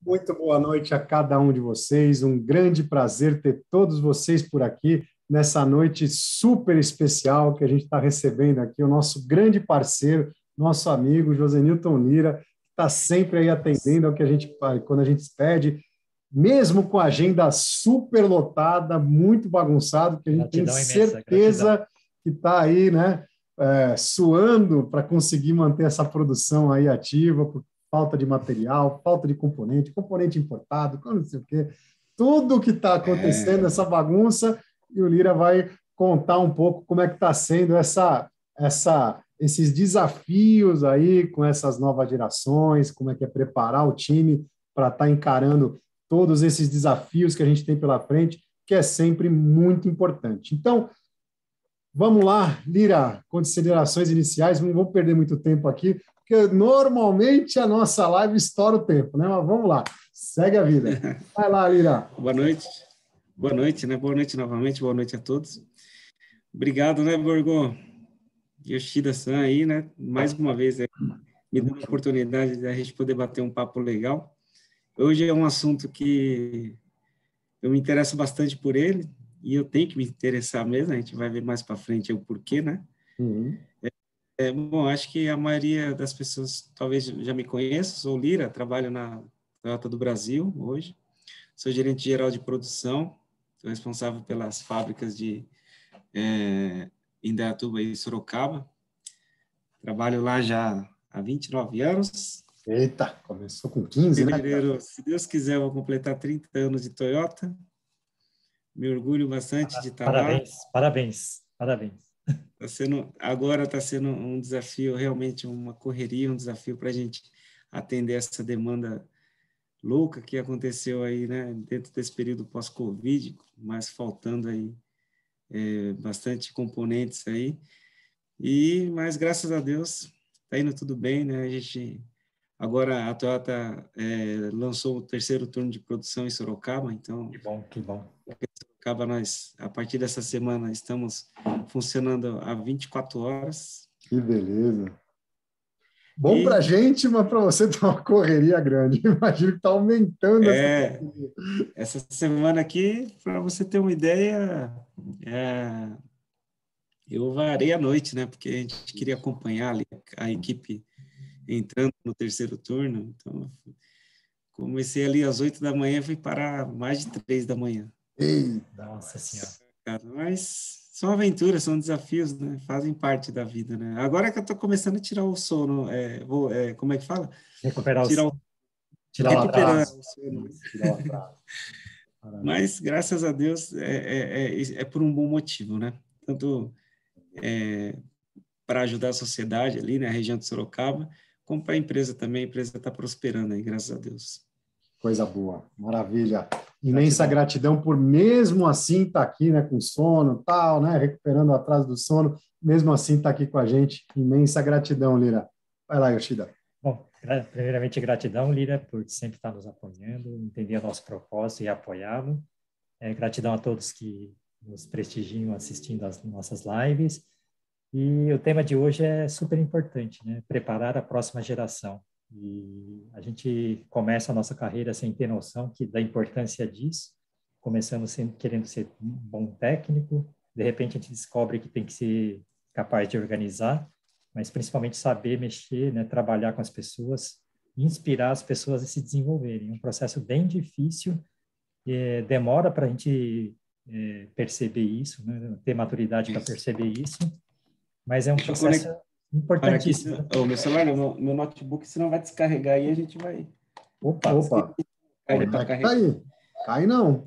Muito boa noite a cada um de vocês. Um grande prazer ter todos vocês por aqui nessa noite super especial que a gente está recebendo aqui o nosso grande parceiro, nosso amigo Josenilton Lira, que está sempre aí atendendo ao que a gente quando a gente pede, mesmo com a agenda super lotada, muito bagunçado, que a gente tem certeza que está aí, né, suando para conseguir manter essa produção aí ativa, por falta de material, falta de componente importado, não sei o quê, tudo que está acontecendo, essa bagunça, e o Lira vai contar um pouco como é que está sendo esses desafios aí com essas novas gerações, como é que é preparar o time para estar encarando todos esses desafios que a gente tem pela frente, que é sempre muito importante. Então, vamos lá, Lira, considerações iniciais, não vou perder muito tempo aqui, porque normalmente a nossa live estoura o tempo, né? Mas vamos lá, segue a vida. Vai lá, Lira. Boa noite, né? Boa noite novamente, boa noite a todos. Obrigado, né, Borgo? Yoshida-san aí, né? Mais uma vez, me dando a oportunidade de a gente poder bater um papo legal. Hoje é um assunto que eu me interesso bastante por ele, e eu tenho que me interessar mesmo, a gente vai ver mais para frente o porquê, né? Uhum. Bom, acho que a maioria das pessoas talvez já me conheça, sou Lira, trabalho na Toyota do Brasil hoje, sou gerente geral de produção, sou responsável pelas fábricas de Indaiatuba e Sorocaba, trabalho lá já há 29 anos. Eita, começou com 15, em né? fevereiro, se Deus quiser, eu vou completar 30 anos de Toyota, me orgulho bastante de estar lá. Parabéns. Agora está sendo um desafio, realmente uma correria, um desafio para a gente atender essa demanda louca que aconteceu aí, né, dentro desse período pós-Covid, mas faltando aí bastante componentes aí. Mas graças a Deus está indo tudo bem, né? Agora a Toyota lançou o terceiro turno de produção em Sorocaba, então que bom. Sorocaba, nós, a partir dessa semana, estamos funcionando a 24 horas. Que beleza. Bom para a gente, mas para você tá uma correria grande. Imagino que está aumentando essa correria. Essa semana aqui, para você ter uma ideia, eu varei a noite, né? Porque a gente queria acompanhar ali a equipe entrando no terceiro turno. Então, comecei ali às 8 da manhã e fui parar mais de 3 da manhã. Eita, nossa senhora. Mas são aventuras, são desafios, né? Fazem parte da vida, né? Agora que eu estou começando a tirar o sono, como é que fala? Recuperar tirar o atraso. O sono. Mas, graças a Deus, é por um bom motivo, né? Tanto para ajudar a sociedade ali, né, a região de Sorocaba, como para a empresa também. A empresa está prosperando aí, graças a Deus. Coisa boa, maravilha. Imensa gratidão por mesmo assim estar aqui, né, com sono e tal, né, recuperando o atraso do sono, mesmo assim estar aqui com a gente. Imensa gratidão, Lira. Vai lá, Yoshida. Bom, primeiramente gratidão, Lira, por sempre estar nos apoiando, entender o nosso propósito e apoiá-lo. Gratidão a todos que nos prestigiam assistindo às nossas lives. E o tema de hoje é super importante, né? Preparar a próxima geração. E a gente começa a nossa carreira sem ter noção da importância disso. Começamos querendo ser um bom técnico, de repente a gente descobre que tem que ser capaz de organizar, mas principalmente saber mexer, né? Trabalhar com as pessoas, inspirar as pessoas a se desenvolverem. É um processo bem difícil, demora para a gente perceber isso, né? Ter maturidade para perceber isso. Mas é um processo importantíssimo. Meu celular, meu notebook, senão vai descarregar e a gente vai... Opa. Cai não.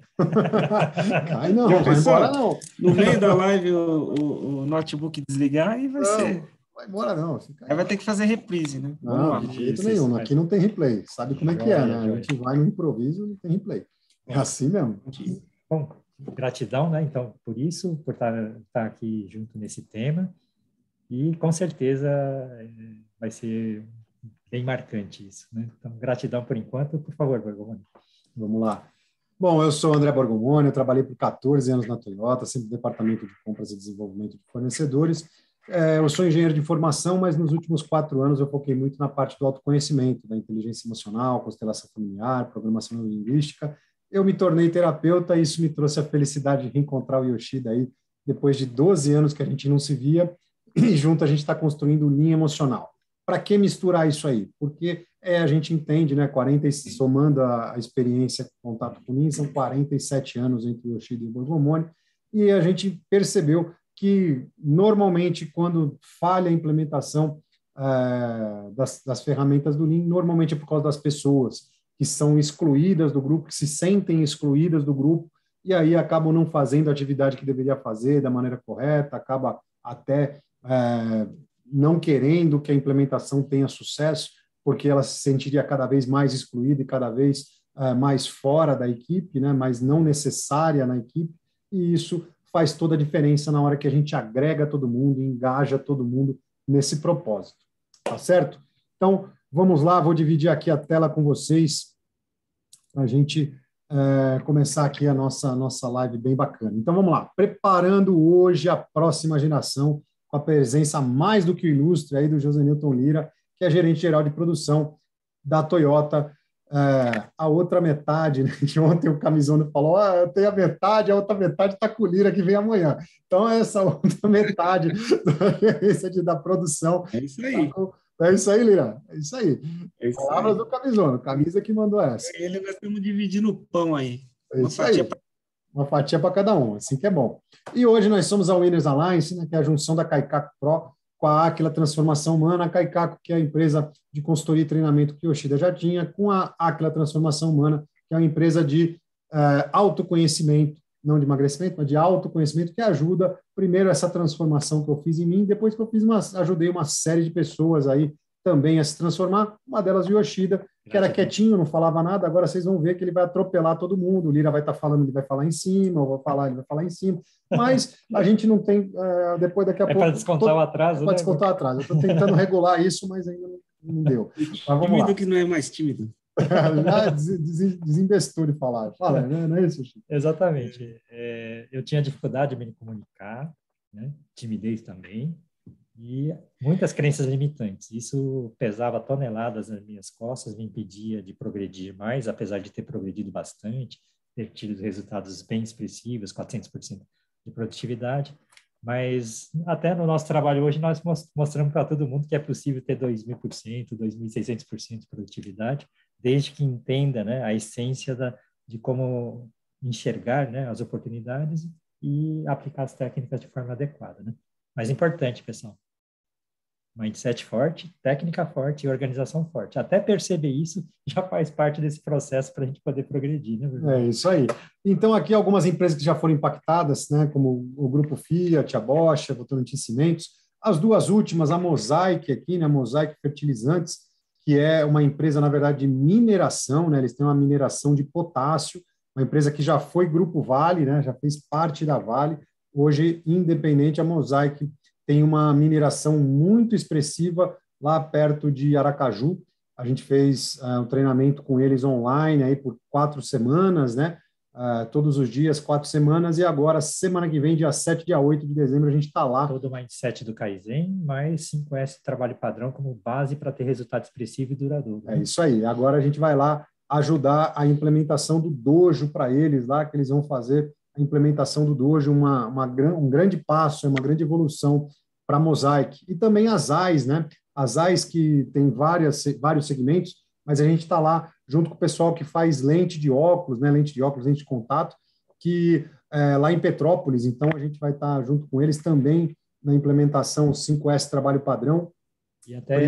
Cai não, já vai pensou? embora não. No meio da live o notebook desligar e vai ser... Vai embora não. Aí vai ter que fazer reprise, né? Não, de jeito nenhum. Aqui não tem replay. Sabe como é que é, né? A gente vai no improviso, não tem replay. É assim mesmo. Bom, gratidão, né? Então, por isso, por estar aqui junto nesse tema. E, com certeza, vai ser bem marcante isso, né? Então, gratidão por enquanto. Por favor, Borgomoni. Vamos lá. Bom, eu sou o André Borgomoni, eu trabalhei por 14 anos na Toyota, sempre no departamento de compras e desenvolvimento de fornecedores. eu sou engenheiro de formação, mas nos últimos 4 anos eu foquei muito na parte do autoconhecimento, da inteligência emocional, constelação familiar, programação neurolinguística. Eu me tornei terapeuta e isso me trouxe a felicidade de reencontrar o Yoshida aí, depois de 12 anos que a gente não se via, e junto a gente está construindo linha emocional. Para que misturar isso aí? Porque a gente entende, né, 40, somando a experiência, contato com Lean, são 47 anos entre o Yoshida e o Borgomoni, e a gente percebeu que, normalmente, quando falha a implementação das ferramentas do Lean, normalmente é por causa das pessoas que são excluídas do grupo, que se sentem excluídas do grupo, e aí acabam não fazendo a atividade que deveria fazer da maneira correta, acaba até não querendo que a implementação tenha sucesso, porque ela se sentiria cada vez mais excluída e cada vez mais fora da equipe, né, mas não necessária na equipe, e isso faz toda a diferença na hora que a gente agrega todo mundo, engaja todo mundo nesse propósito. Tá certo? Então, vamos lá, vou dividir aqui a tela com vocês para a gente começar aqui a nossa live bem bacana. Então, vamos lá. Preparando hoje a próxima geração, com a presença mais do que ilustre aí do José Newton Lira, que é gerente geral de produção da Toyota. A outra metade, né, que ontem o Camisono falou, eu tenho a metade, a outra metade está com o Lira que vem amanhã. Então, essa outra metade da produção. É isso aí. É isso aí, Lira. É isso aí. É isso Palavras aí. do Camisono, camisa que mandou essa. Ele, nós estamos dividindo o pão aí. É isso aí. Uma fatia para cada um, assim que é bom. E hoje nós somos a Winners Alliance, né, que é a junção da Kaikaku Pro com a Aquila Transformação Humana, a Kaikaku, que é a empresa de consultoria e treinamento que o Yoshida já tinha, com a Aquila Transformação Humana, que é uma empresa de autoconhecimento, não de emagrecimento, mas de autoconhecimento, que ajuda, primeiro, essa transformação que eu fiz em mim, depois que eu ajudei uma série de pessoas aí também a se transformar, uma delas o Yoshida, que era quietinho, não falava nada, agora vocês vão ver que ele vai atropelar todo mundo, o Lira vai estar falando, ele vai falar em cima, eu vou falar, ele vai falar em cima, mas a gente não tem, depois daqui a pouco... para descontar o atraso, para descontar o atraso, eu estou tentando regular isso, mas ainda não deu. Mas vamos tímido lá. Que não é mais tímido. Desinvestou de falar. Fala, não é isso, Chico? Exatamente. Eu tinha dificuldade de me comunicar, né? Timidez também, e muitas crenças limitantes. Isso pesava toneladas nas minhas costas, me impedia de progredir mais, apesar de ter progredido bastante, ter tido resultados bem expressivos, 400% de produtividade. Mas até no nosso trabalho hoje nós mostramos para todo mundo que é possível ter 2.000%, 2.600% de produtividade, desde que entenda, né, a essência de como enxergar, né, as oportunidades e aplicar as técnicas de forma adequada, né? Mas importante, pessoal, mindset forte, técnica forte e organização forte. Até perceber isso já faz parte desse processo para a gente poder progredir, né? É isso aí. Então, aqui algumas empresas que já foram impactadas, né, como o Grupo Fiat, a Bosch, a Votorantim Cimentos. As duas últimas, a Mosaic aqui, né, a Mosaic Fertilizantes, que é uma empresa, na verdade, de mineração, né, eles têm uma mineração de potássio, uma empresa que já foi Grupo Vale, né, já fez parte da Vale, hoje, independente, a Mosaic tem uma mineração muito expressiva lá perto de Aracaju. A gente fez um treinamento com eles online aí por 4 semanas, né? Todos os dias, 4 semanas, e agora, semana que vem, dia 7, dia 8 de dezembro, a gente está lá. Todo o mindset do Kaizen, mais 5S trabalho padrão como base para ter resultado expressivo e duradouro. É isso aí. Agora a gente vai lá ajudar a implementação do dojo para eles lá, que eles vão fazer a implementação do dojo, um grande passo, uma grande evolução para a Mosaic. E também as AIS, né? As AIS que tem vários segmentos, mas a gente está lá junto com o pessoal que faz lente de óculos, né? Lente de contato, que lá em Petrópolis, então a gente vai estar junto com eles também na implementação 5S Trabalho Padrão. E até,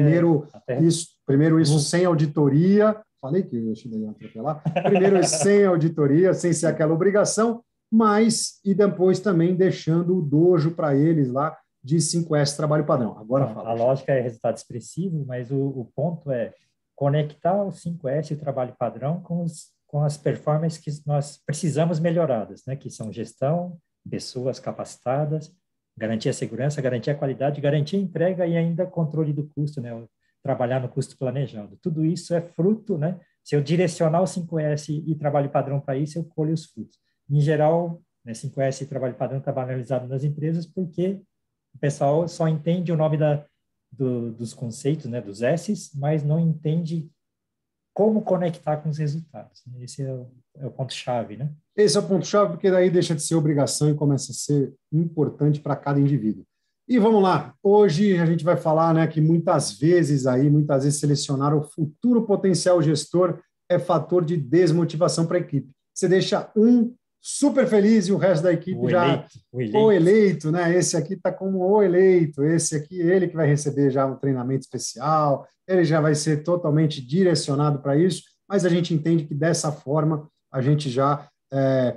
primeiro isso sem auditoria, falei que eu ia atropelar, primeiro sem auditoria, sem ser aquela obrigação, mas e depois também deixando o dojo para eles lá de 5S Trabalho Padrão. Agora fala. A lógica é resultado expressivo, mas o ponto é conectar o 5S e o trabalho padrão com as performances que nós precisamos melhoradas, né? Que são gestão, pessoas capacitadas, garantir a segurança, garantir a qualidade, garantir a entrega e ainda controle do custo, né? Trabalhar no custo planejado. Tudo isso é fruto, né? Se eu direcionar o 5S e trabalho padrão para isso, eu colho os frutos. Em geral, né, 5S e trabalho padrão está banalizado nas empresas porque o pessoal só entende o nome dos conceitos, né, dos S's, mas não entende como conectar com os resultados. Esse é o ponto-chave, né? Esse é o ponto-chave, porque daí deixa de ser obrigação e começa a ser importante para cada indivíduo. E vamos lá, hoje a gente vai falar, né, que muitas vezes selecionar o futuro potencial gestor é fator de desmotivação para a equipe. Você deixa um super feliz e o resto da equipe o eleito, né? Esse aqui está como o eleito, esse aqui, ele que vai receber já um treinamento especial, ele já vai ser totalmente direcionado para isso, mas a gente entende que dessa forma a gente já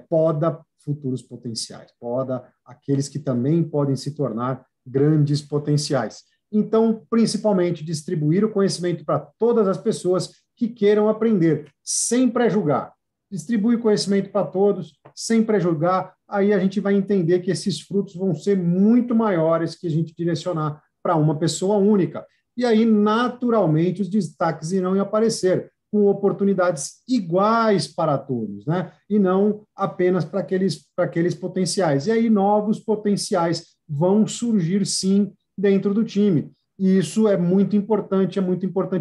poda futuros potenciais, poda aqueles que também podem se tornar grandes potenciais. Então, principalmente, distribuir o conhecimento para todas as pessoas que queiram aprender, sem pré-julgar. Distribui conhecimento para todos, sem pré-julgar, aí a gente vai entender que esses frutos vão ser muito maiores que a gente direcionar para uma pessoa única. E aí, naturalmente, os destaques irão aparecer, com oportunidades iguais para todos, né? E não apenas para aqueles potenciais. E aí, novos potenciais vão surgir, sim, dentro do time. E isso é muito importante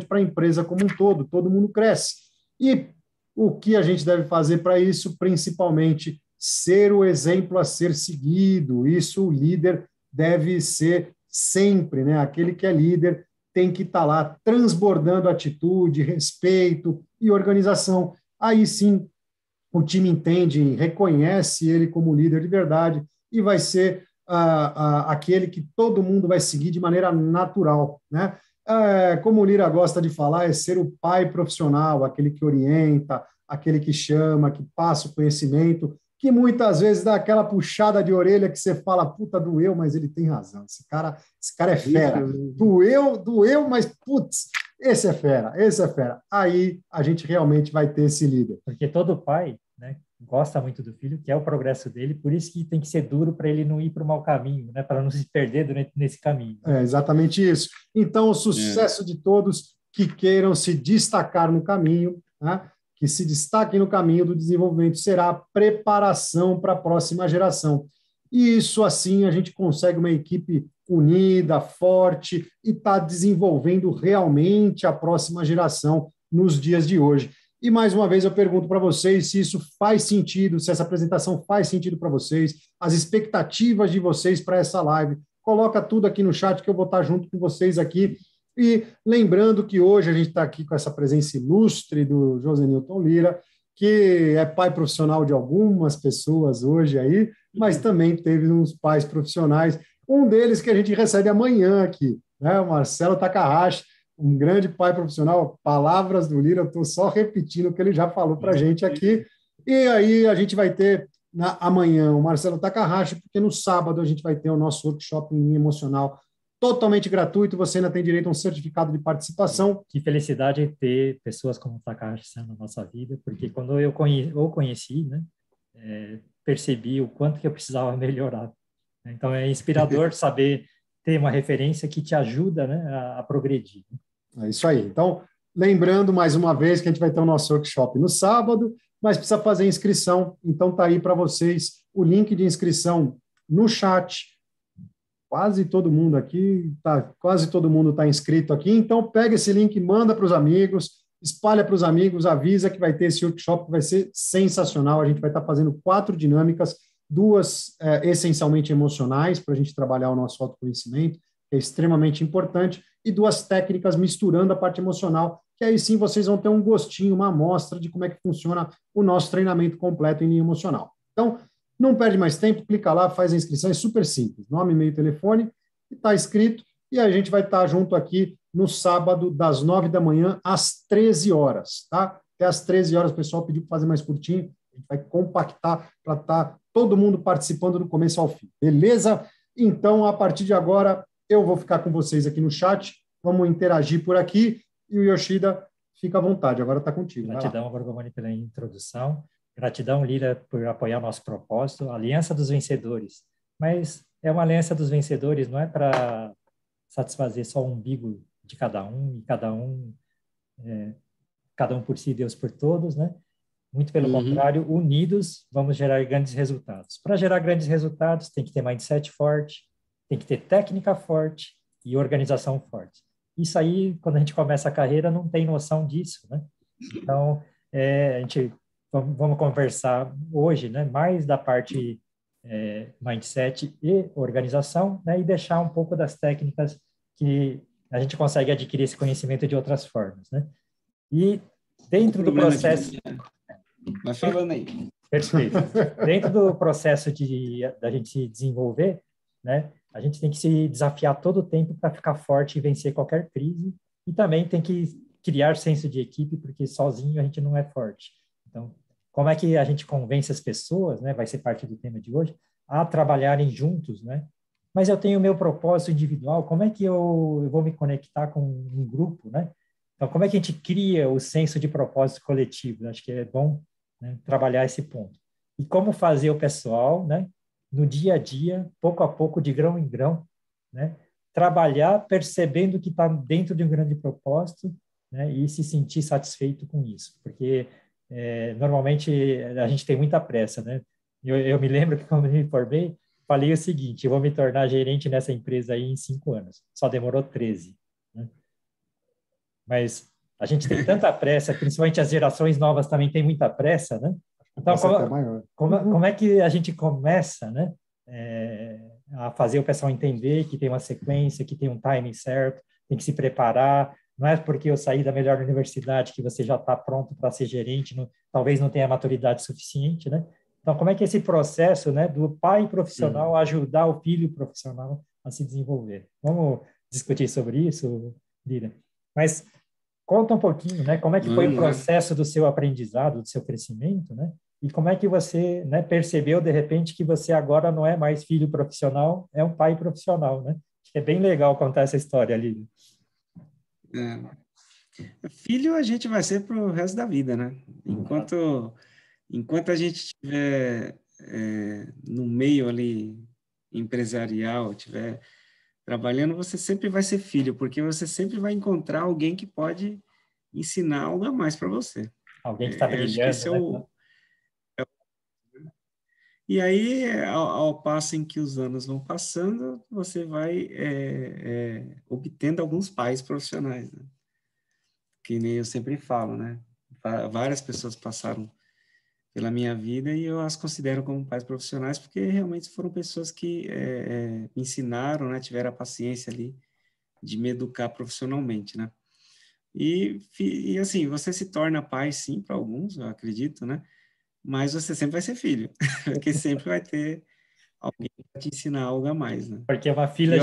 para a empresa como um todo mundo cresce. E o que a gente deve fazer para isso? Principalmente, ser o exemplo a ser seguido. Isso o líder deve ser sempre, né? Aquele que é líder tem que estar lá transbordando atitude, respeito e organização. Aí sim, o time entende, reconhece ele como líder de verdade e vai ser aquele que todo mundo vai seguir de maneira natural, né? Como o Lira gosta de falar, é ser o pai profissional, aquele que orienta, aquele que chama, que passa o conhecimento, que muitas vezes dá aquela puxada de orelha que você fala, puta, doeu, mas ele tem razão, esse cara é fera, doeu, mas putz, esse é fera. Aí a gente realmente vai ter esse líder. Porque todo pai, né, gosta muito do filho, quer o progresso dele, por isso que tem que ser duro para ele não ir para o mau caminho, né, para não se perder nesse caminho. É exatamente isso. Então, o sucesso de todos que queiram se destacar no caminho, né, que se destaquem no caminho do desenvolvimento, será a preparação para a próxima geração. E isso, assim, a gente consegue uma equipe unida, forte, e está desenvolvendo realmente a próxima geração nos dias de hoje. E, mais uma vez, eu pergunto para vocês se isso faz sentido, se essa apresentação faz sentido para vocês, as expectativas de vocês para essa live. Coloca tudo aqui no chat que eu vou estar junto com vocês aqui. E lembrando que hoje a gente está aqui com essa presença ilustre do José Newton Lira, que é pai profissional de algumas pessoas hoje aí, mas também teve uns pais profissionais, um deles que a gente recebe amanhã aqui, né? O Marcelo Takahashi, um grande pai profissional, palavras do Lira, eu estou só repetindo o que ele já falou para a gente aqui, e aí a gente vai ter amanhã o Marcelo Takahashi, porque no sábado a gente vai ter o nosso workshop em emocional totalmente gratuito, você ainda tem direito a um certificado de participação. Que felicidade ter pessoas como o Takahashi na nossa vida, porque quando eu conheci, né, percebi o quanto que eu precisava melhorar. Então, é inspirador saber ter uma referência que te ajuda, né, a progredir. É isso aí. Então, lembrando mais uma vez que a gente vai ter o nosso workshop no sábado, mas precisa fazer inscrição. Então, tá aí para vocês o link de inscrição no chat. Quase todo mundo está inscrito aqui. Então, pega esse link, manda para os amigos, espalha para os amigos, avisa que vai ter esse workshop que vai ser sensacional. A gente vai estar fazendo 4 dinâmicas, 2 essencialmente emocionais, para a gente trabalhar o nosso autoconhecimento, que é extremamente importante, e 2 técnicas misturando a parte emocional, que aí sim vocês vão ter um gostinho, uma amostra de como é que funciona o nosso treinamento completo em linha emocional. Então, não perde mais tempo, clica lá, faz a inscrição, é super simples. Nome, e-mail, telefone, está inscrito, e a gente vai estar junto aqui no sábado, das 9 da manhã às 13 horas, tá? Até às 13 horas, o pessoal pediu para fazer mais curtinho, a gente vai compactar para estar todo mundo participando do começo ao fim, beleza? Então, a partir de agora, eu vou ficar com vocês aqui no chat, vamos interagir por aqui, e o Yoshida, fica à vontade, agora está contigo. Gratidão, Gorgomani, pela introdução. Gratidão, Lira, por apoiar o nosso propósito, a Aliança dos Vencedores. Mas é uma aliança dos vencedores, não é para satisfazer só o umbigo de cada um, e cada um por si, Deus por todos, né? Muito pelo contrário, unidos, vamos gerar grandes resultados. Para gerar grandes resultados, tem que ter mindset forte, tem que ter técnica forte e organização forte. Isso aí, quando a gente começa a carreira, não tem noção disso, né? Então, a gente vamos conversar hoje, né, mais da parte mindset e organização, né, e deixar um pouco das técnicas que a gente consegue adquirir esse conhecimento de outras formas, né? E dentro do processo... Vai falando aí. Perfeito. Dentro do processo da gente se desenvolver, né, a gente tem que se desafiar todo o tempo para ficar forte e vencer qualquer crise, e também tem que criar senso de equipe, porque sozinho a gente não é forte. Então, como é que a gente convence as pessoas, né, vai ser parte do tema de hoje, a trabalharem juntos, né? Mas eu tenho o meu propósito individual, como é que eu vou me conectar com um grupo, né? Então, como é que a gente cria o senso de propósito coletivo? Acho que é bom, né, trabalhar esse ponto. E como fazer o pessoal, né, no dia a dia, pouco a pouco, de grão em grão, né, trabalhar percebendo que está dentro de um grande propósito, né, e se sentir satisfeito com isso. Porque, normalmente, a gente tem muita pressa, né? Eu me lembro que, quando me formei, falei o seguinte: eu vou me tornar gerente nessa empresa aí em 5 anos. Só demorou 13, né? Mas a gente tem tanta pressa, principalmente as gerações novas também têm muita pressa, né? Então, como é que a gente começa, né, a fazer o pessoal entender que tem uma sequência, que tem um timing certo, tem que se preparar? Não é porque eu saí da melhor universidade que você já está pronto para ser gerente, talvez não tenha maturidade suficiente, né? Então, como é que esse processo, né, do pai profissional ajudar o filho profissional a se desenvolver? Vamos discutir sobre isso, Lira? Mas conta um pouquinho, né? Como é que foi o processo do seu aprendizado, do seu crescimento, né? E como é que você, né, percebeu, de repente, que você agora não é mais filho profissional, é um pai profissional, né? Acho que é bem legal contar essa história ali. Filho a gente vai ser para o resto da vida, né? Enquanto a gente estiver no meio ali empresarial, estiver trabalhando, você sempre vai ser filho, porque você sempre vai encontrar alguém que pode ensinar algo a mais para você. Alguém que está brilhando, acho que esse né? E aí, ao passo em que os anos vão passando, você vai obtendo alguns pais profissionais, né? Que nem eu sempre falo, né? Várias pessoas passaram pela minha vida e eu as considero como pais profissionais porque realmente foram pessoas que me ensinaram, né? Tiveram a paciência ali de me educar profissionalmente, né? E assim, você se torna pai, sim, para alguns, eu acredito, né? Mas você sempre vai ser filho, porque sempre vai ter alguém para te ensinar algo a mais, né? Porque é uma fila,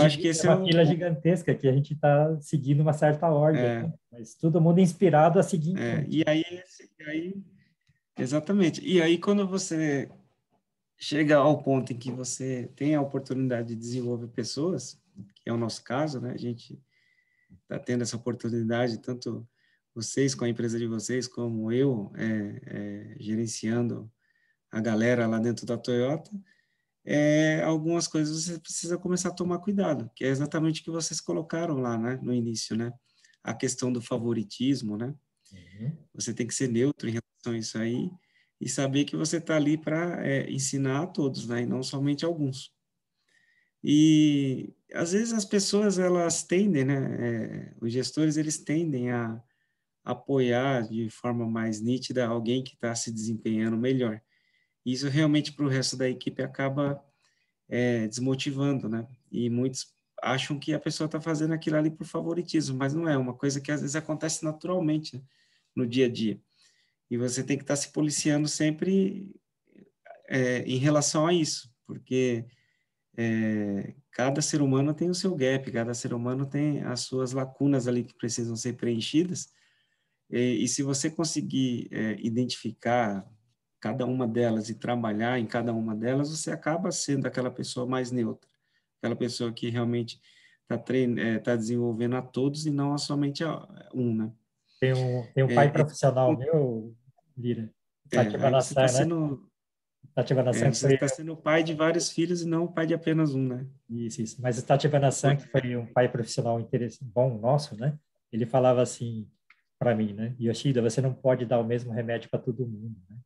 gigantesca que a gente está seguindo uma certa ordem, né? Mas todo mundo inspirado a seguir em frente. E aí, exatamente. E aí, quando você chega ao ponto em que você tem a oportunidade de desenvolver pessoas, que é o nosso caso, né? A gente está tendo essa oportunidade, tanto vocês com a empresa de vocês, como eu gerenciando a galera lá dentro da Toyota, algumas coisas você precisa começar a tomar cuidado, que é exatamente o que vocês colocaram lá, né, no início, né? A questão do favoritismo, né? Você tem que ser neutro em relação a isso aí e saber que você está ali para ensinar a todos, né? E não somente alguns. E às vezes as pessoas elas tendem, né? Os gestores eles tendem a apoiar de forma mais nítida alguém que está se desempenhando melhor. Isso realmente para o resto da equipe acaba desmotivando, né? E muitos acham que a pessoa está fazendo aquilo ali por favoritismo, mas não é uma coisa que às vezes acontece naturalmente, né, no dia a dia. E você tem que estar se policiando sempre em relação a isso, porque cada ser humano tem o seu gap, cada ser humano tem as suas lacunas ali que precisam ser preenchidas, e se você conseguir identificar cada uma delas e trabalhar em cada uma delas, você acaba sendo aquela pessoa mais neutra, aquela pessoa que realmente está desenvolvendo a todos e não a somente a um, né? Tem um pai profissional meu, Lira, aí você está né? você está sendo pai de vários filhos e não o pai de apenas um, né? Isso. Mas o Tati Banassan, que foi um pai profissional bom nosso, né? Ele falava assim para mim, né? Yoshida, você não pode dar o mesmo remédio para todo mundo, né?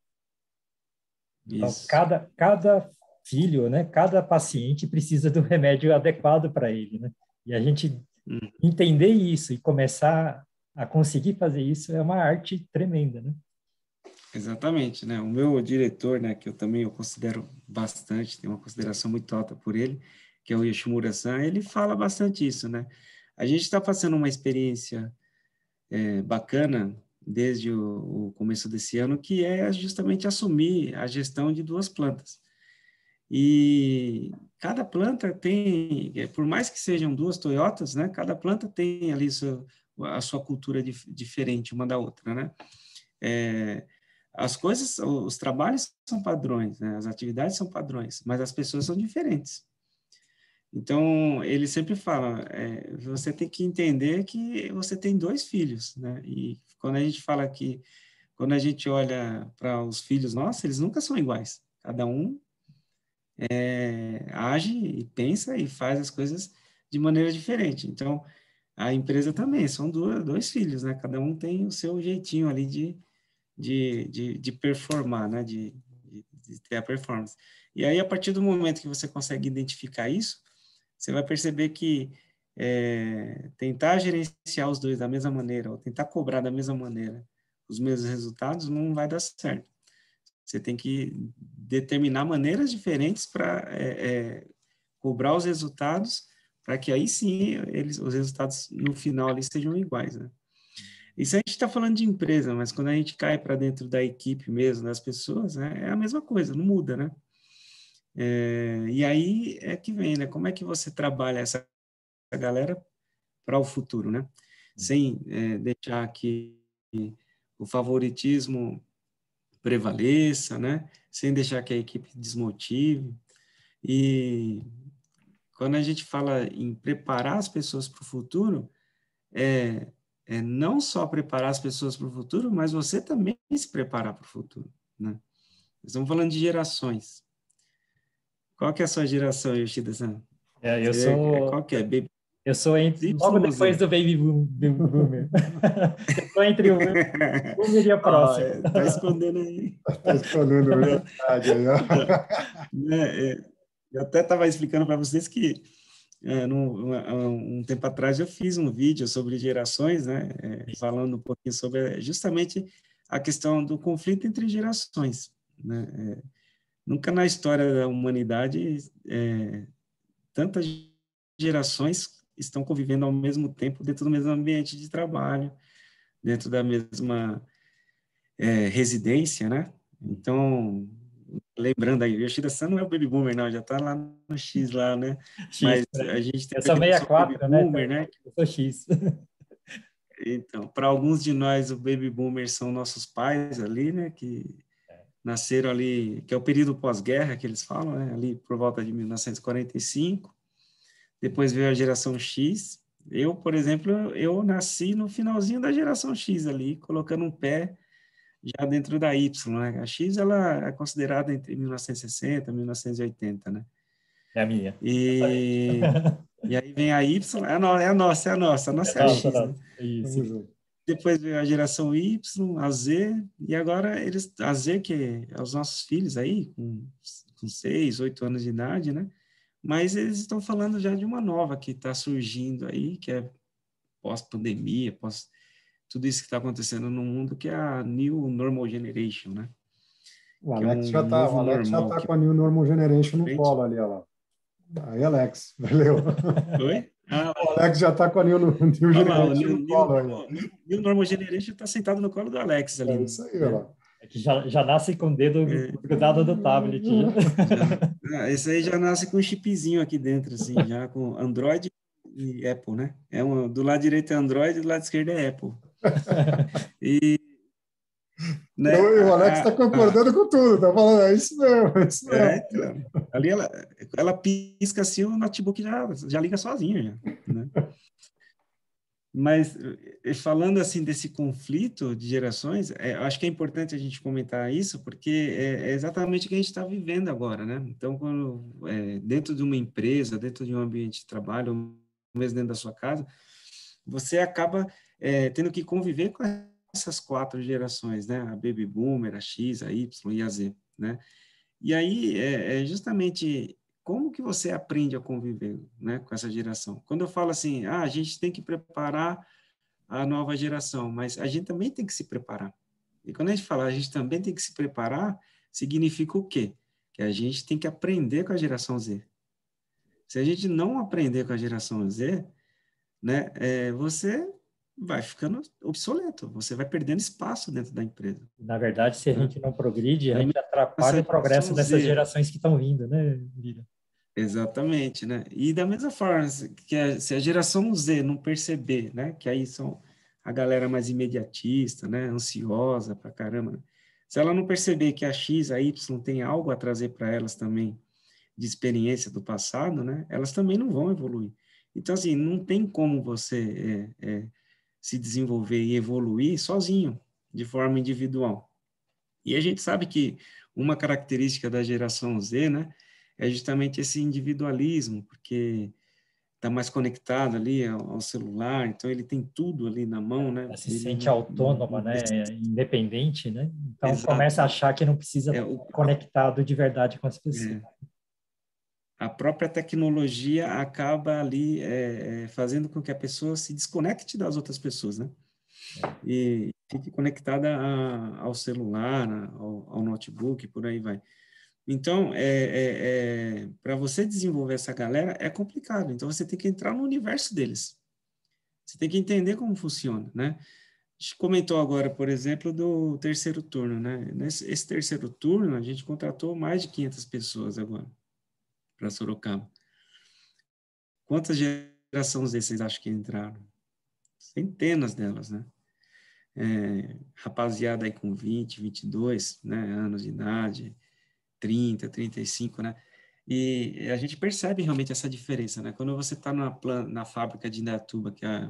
Então, Isso. cada filho, né? Cada paciente precisa do remédio adequado para ele, né? E a gente entender isso e começar a conseguir fazer isso é uma arte tremenda, né? Exatamente, né? O meu diretor, né, que eu considero bastante, tenho uma consideração muito alta por ele, que é o Yoshimura-san, ele fala bastante isso, né? A gente está passando uma experiência bacana desde o começo desse ano, que é justamente assumir a gestão de 2 plantas. E cada planta tem, por mais que sejam 2 Toyotas, né? Cada planta tem ali a sua cultura diferente uma da outra, né? As coisas, os trabalhos são padrões, né? As atividades são padrões, mas as pessoas são diferentes. Então, ele sempre fala, você tem que entender que você tem 2 filhos, né? E quando a gente fala que, quando a gente olha para os filhos nossos, eles nunca são iguais. Cada um age e pensa e faz as coisas de maneira diferente. Então, a empresa também, são 2 filhos, né? Cada um tem o seu jeitinho ali de performar, né? De ter a performance. E aí, a partir do momento que você consegue identificar isso, você vai perceber que tentar gerenciar os 2 da mesma maneira, ou tentar cobrar da mesma maneira os mesmos resultados, não vai dar certo. Você tem que determinar maneiras diferentes para cobrar os resultados, para que aí sim os resultados no final ali sejam iguais, né? Isso a gente está falando de empresa, mas quando a gente cai para dentro da equipe mesmo, das pessoas, né, é a mesma coisa, não muda, né? E aí é que vem, né? Como é que você trabalha essa galera para o futuro, né? Sem deixar que o favoritismo prevaleça, né? Sem deixar que a equipe desmotive. E quando a gente fala em preparar as pessoas para o futuro, é não só preparar as pessoas para o futuro, mas você também se preparar para o futuro, né? Estamos falando de gerações. Qual que é a sua geração, Yoshida-san? Eu sou Qual que é? Baby eu sou Y logo ou depois Z? do baby boomer. Eu estou entre o boomer e a próxima. Tá escondendo aí. Está escondendo verdade aí, ó. Né, eu até estava explicando para vocês que um tempo atrás eu fiz um vídeo sobre gerações, né, falando um pouquinho sobre justamente a questão do conflito entre gerações, né? Nunca na história da humanidade tantas gerações estão convivendo ao mesmo tempo dentro do mesmo ambiente de trabalho, dentro da mesma residência, né? Então, lembrando aí, o Yoshida-san não é o Baby Boomer, não, já está lá no X lá, né? X, Mas a gente tem eu a sou geração Baby 64, né? Então, Boomer, né? eu sou X. Então, para alguns de nós, o Baby Boomer são nossos pais ali, né? Que nasceram ali, que é o período pós-guerra que eles falam, né? Ali por volta de 1945. Depois veio a geração X. Eu, por exemplo, eu nasci no finalzinho da geração X ali, colocando um pé já dentro da Y, né? A X, ela é considerada entre 1960 e 1980, né? É a minha. E, e aí vem a Y, a nossa é a Nossa, X, né? nossa. Isso. Tamo junto. Depois veio a geração Y, a Z, e agora a Z, que é os nossos filhos aí, com 6, 8 anos de idade, né? Mas eles estão falando já de uma nova que está surgindo aí, que é pós-pandemia, pós tudo isso que está acontecendo no mundo, que é a New Normal Generation, né? O Que é Alex um já está, o novo Alex já normal tá que com a New Normal Generation no frente. colo ali, olha lá. Aí, Alex, valeu. Oi? Ah, O Alex já está com a New olha lá, o Generation no colo aí, ó. New Normal Generation está sentado no colo do Alex ali, É isso aí, olha né? lá. É que já nasce com o dedo grudado no tablet. Esse aí já nasce com um chipzinho aqui dentro, assim, já com Android e Apple, né? Do lado direito é Android, do lado esquerdo é Apple. E, né, O Alex está concordando com tudo, tá falando, é isso mesmo, é isso mesmo. então, ali ela pisca assim, o notebook já liga sozinho, já, né? Mas, falando assim desse conflito de gerações, acho que é importante a gente comentar isso, porque é exatamente o que a gente está vivendo agora, né? Então, dentro de uma empresa, dentro de um ambiente de trabalho, ou mesmo dentro da sua casa, você acaba tendo que conviver com essas 4 gerações, né? A Baby Boomer, a X, a Y e a Z, né? E aí, justamente, como que você aprende a conviver, né, com essa geração? Quando eu falo assim, a gente tem que preparar a nova geração, mas a gente também tem que se preparar. E quando a gente fala a gente também tem que se preparar, significa o quê? Que a gente tem que aprender com a geração Z. Se a gente não aprender com a geração Z, né, você vai ficando obsoleto, você vai perdendo espaço dentro da empresa. Na verdade, se a Né? gente não progride, a Da gente atrapalha essa o progresso geração dessas Z, gerações que estão vindo, né, Lira? exatamente, né? E da mesma forma, se a geração Z não perceber, né, que aí são a galera mais imediatista, né, ansiosa pra caramba, né? Se ela não perceber que a X, a Y tem algo a trazer para elas também de experiência do passado, né, elas também não vão evoluir. Então, assim, não tem como você se desenvolver e evoluir sozinho, de forma individual. E a gente sabe que uma característica da geração Z, né, é justamente esse individualismo, porque está mais conectado ali ao celular, então ele tem tudo ali na mão, né? Ela se Ele sente não autônoma, precisa. né, independente, né? Então Exato. começa a achar que não precisa É, estar conectado de verdade com as pessoas. é, a própria tecnologia acaba ali fazendo com que a pessoa se desconecte das outras pessoas, né? E fique conectada ao celular, ao notebook, por aí vai. Então, para você desenvolver essa galera é complicado. Então, você tem que entrar no universo deles. Você tem que entender como funciona, né? A gente comentou agora, por exemplo, do terceiro turno, né? Esse terceiro turno, a gente contratou mais de 500 pessoas agora para Sorocaba. Quantas gerações vocês acham que entraram? Centenas delas, né? Rapaziada aí com 20, 22, né, anos de idade, 30, 35, né? E a gente percebe realmente essa diferença, né? Quando você está na fábrica de Indaiatuba, que é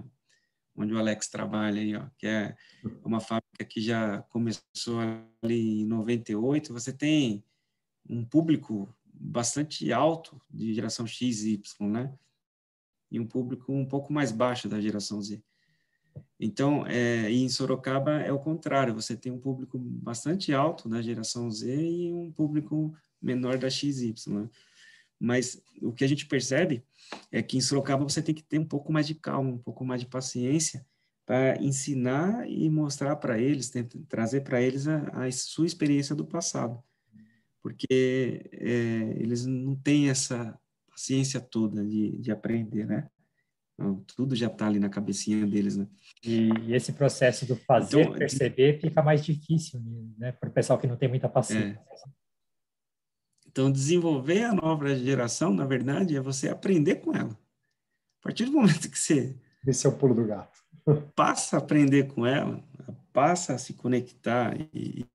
onde o Alex trabalha aí, ó, que é uma fábrica que já começou ali em 98, você tem um público bastante alto de geração X e Y, né? E um público um pouco mais baixo da geração Z. Então, em Sorocaba é o contrário, você tem um público bastante alto da geração Z e um público menor da XY, né? Mas o que a gente percebe é que em Sorocaba você tem que ter um pouco mais de calma, um pouco mais de paciência para ensinar e mostrar para eles, trazer para eles a sua experiência do passado, porque eles não têm essa paciência toda de aprender, né? Então, tudo já está ali na cabecinha deles, né? E esse processo do Então, fazer perceber fica mais difícil, né, para o pessoal que não tem muita paciência. é, então, desenvolver a nova geração, na verdade, é você aprender com ela. A partir do momento que você Esse é o pulo do gato. passa a aprender com ela, passa a se conectar e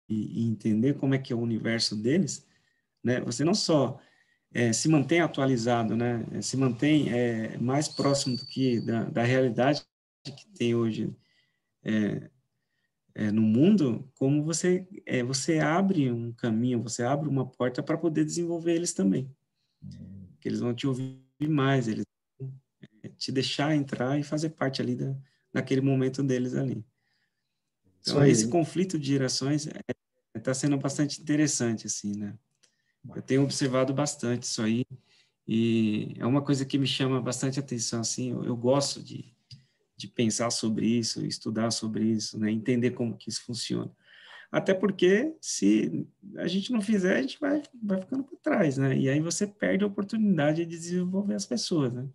entender como é que é o universo deles, né? Você não só se mantém atualizado, né? Se mantém mais próximo do que da realidade que tem hoje no mundo, como você abre um caminho, você abre uma porta para poder desenvolver eles também. Que eles vão te ouvir mais, eles vão te deixar entrar e fazer parte ali daquele momento deles ali. Isso Então, esse aí. conflito de gerações está sendo bastante interessante, assim, né? Eu tenho observado bastante isso aí e é uma coisa que me chama bastante atenção, assim, eu gosto de pensar sobre isso, estudar sobre isso, né? Entender como que isso funciona. Até porque, se a gente não fizer, a gente vai ficando para trás, né? E aí você perde a oportunidade de desenvolver as pessoas, né?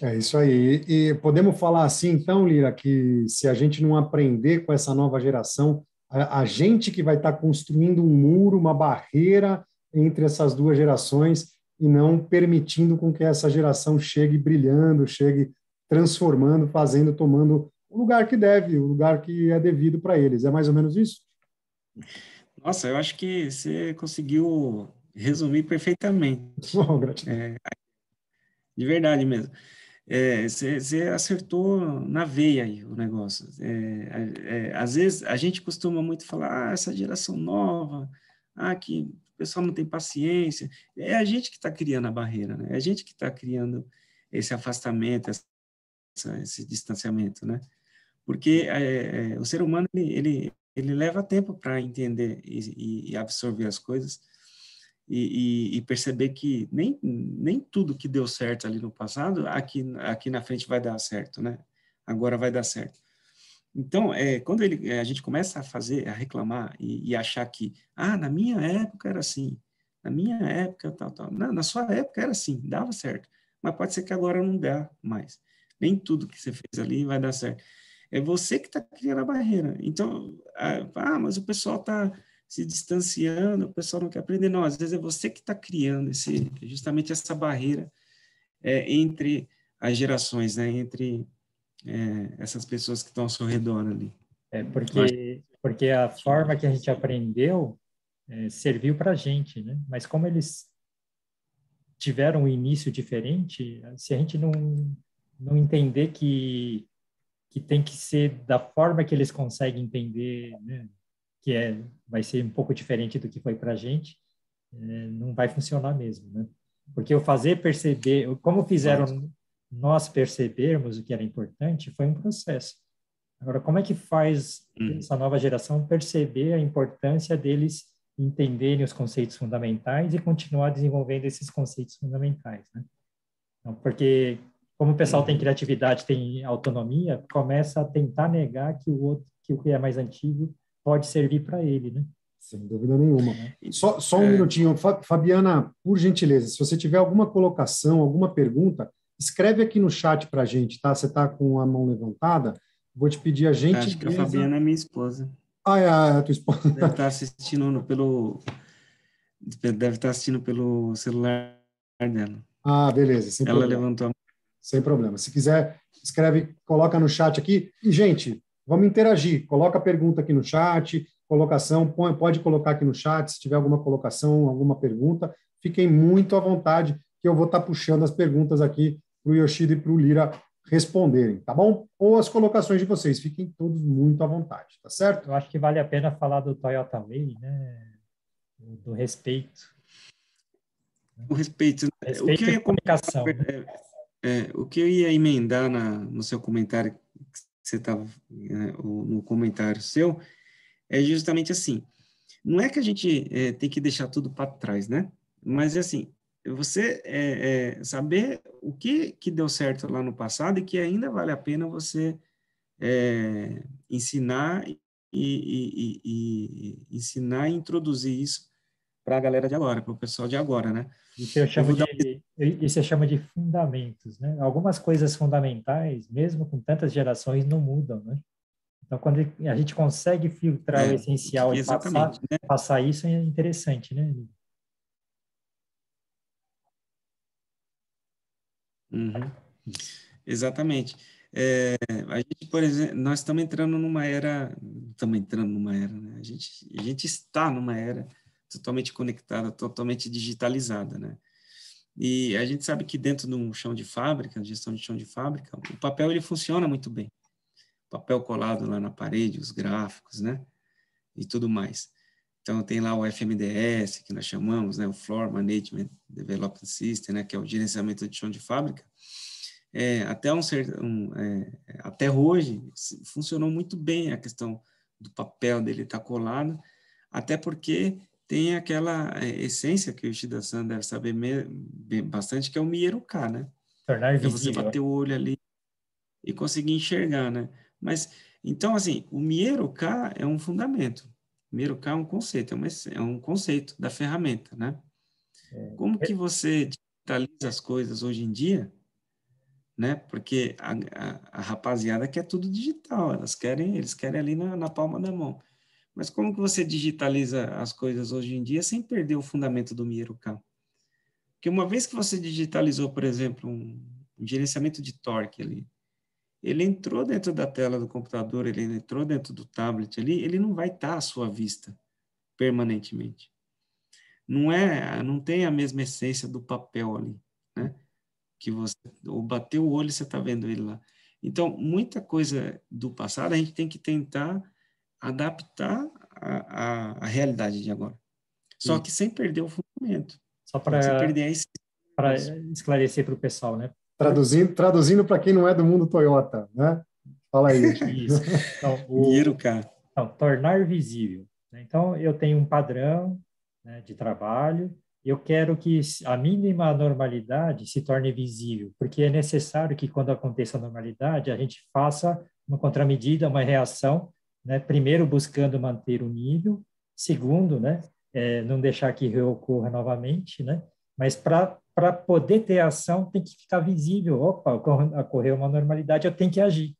É isso aí. E podemos falar assim, então, Lira, que se a gente não aprender com essa nova geração, a gente que vai estar construindo um muro, uma barreira entre essas duas gerações e não permitindo com que essa geração chegue brilhando, chegue transformando, fazendo, tomando o lugar que deve, o lugar que é devido para eles. É mais ou menos isso? Nossa, eu acho que você conseguiu resumir perfeitamente, Oh, gratidão. de verdade mesmo. Você acertou na veia aí o negócio. Às vezes a gente costuma muito falar, essa geração nova, que o pessoal não tem paciência. É a gente que está criando a barreira, né? É a gente que está criando esse afastamento, esse distanciamento, né? Porque o ser humano, ele ele leva tempo para entender e absorver as coisas e perceber que nem tudo que deu certo ali no passado, aqui na frente vai dar certo, né? Agora vai dar certo. Então, quando a gente começa a reclamar e achar que, na minha época era assim, na minha época tal, tal. Não, na sua época era assim, dava certo. Mas pode ser que agora não dá mais. Nem tudo que você fez ali vai dar certo. É você que está criando a barreira. Então, mas o pessoal está se distanciando, o pessoal não quer aprender. Não, às vezes é você que está criando justamente essa barreira entre as gerações, né? Entre essas pessoas que estão ao seu redor ali. Porque a forma que a gente aprendeu serviu para a gente, né? Mas como eles tiveram um início diferente, se a gente não entender que tem que ser da forma que eles conseguem entender, né? Que vai ser um pouco diferente do que foi para a gente, não vai funcionar mesmo, né? Porque o fazer perceber, como fizeram nós percebermos o que era importante, foi um processo. Agora, como é que faz essa nova geração perceber a importância deles entenderem os conceitos fundamentais e continuar desenvolvendo esses conceitos fundamentais, né? Então, porque como o pessoal tem criatividade, tem autonomia, começa a tentar negar que o que é mais antigo pode servir para ele, né? Sem dúvida nenhuma. Só um minutinho. Fabiana, por gentileza, se você tiver alguma colocação, alguma pergunta, escreve aqui no chat para a gente, tá? Você está com a mão levantada? Vou te pedir a gentileza. Acho que a Fabiana é minha esposa. É a tua esposa. Deve estar assistindo pelo celular dela. Beleza. Ela levantou a mão. Sem problema. Se quiser, escreve, coloca no chat aqui. E, gente, vamos interagir. Coloca a pergunta aqui no chat, colocação, pode colocar aqui no chat, se tiver alguma colocação, alguma pergunta, fiquem muito à vontade, que eu vou estar puxando as perguntas aqui para o Yoshida e para o Lira responderem, tá bom? Ou as colocações de vocês, fiquem todos muito à vontade, tá certo? Eu acho que vale a pena falar do Toyota Way, né? Do respeito. O respeito. Respeito e comunicação. O que eu ia emendar no seu comentário, que você estava, no comentário seu, é justamente assim. Não é que a gente tem que deixar tudo para trás, né? Mas, assim, você saber o que deu certo lá no passado e que ainda vale a pena você ensinar e ensinar e introduzir isso para a galera de agora, para o pessoal de agora, né? Isso eu chamo de fundamentos, né? Algumas coisas fundamentais, mesmo com tantas gerações, não mudam, né? Então, quando a gente consegue filtrar o essencial e passar isso, é interessante, né? Uhum. Exatamente. A gente, por exemplo, nós estamos entrando numa era, né? A gente está numa era totalmente conectada, totalmente digitalizada, né? E a gente sabe que dentro de um chão de fábrica, gestão de chão de fábrica, o papel ele funciona muito bem. Papel colado lá na parede, os gráficos, né? E tudo mais. Então, tem lá o FMDS, que nós chamamos, né? O Floor Management Development System, né? Que é o gerenciamento de chão de fábrica. Até hoje, funcionou muito bem a questão do papel dele estar colado, até porque tem aquela essência que o Yoshida-san deve saber bastante, que é o Mieruka, né? Tornar visível. Você bater o olho ali e conseguir enxergar, né? Mas, então, assim, o Mieruka é um fundamento. O Mieruka é um conceito, é um conceito da ferramenta, né? Como que você digitaliza as coisas hoje em dia, né? Porque a rapaziada quer tudo digital, eles querem ali na palma da mão. Mas como que você digitaliza as coisas hoje em dia sem perder o fundamento do Mieruka? Porque uma vez que você digitalizou, por exemplo, um gerenciamento de torque ali, ele entrou dentro da tela do computador, ele entrou dentro do tablet ali, ele não vai estar à sua vista permanentemente. Não tem a mesma essência do papel ali, né? Que você, ou bateu o olho, você está vendo ele lá. Então, muita coisa do passado a gente tem que tentar adaptar à realidade de agora. Só que sem perder o fundamento. Só para esclarecer para o pessoal, né? Traduzindo para quem não é do mundo Toyota, né? Fala aí. Isso. Então, Então, tornar visível, né? Então, eu tenho um padrão, né, de trabalho, eu quero que a mínima normalidade se torne visível, porque é necessário que, quando aconteça a normalidade, a gente faça uma contramedida, uma reação, né? Primeiro, buscando manter o nível, segundo, né, não deixar que reocorra novamente, né? Mas para poder ter ação, tem que ficar visível. Opa, ocorreu uma normalidade, eu tenho que agir,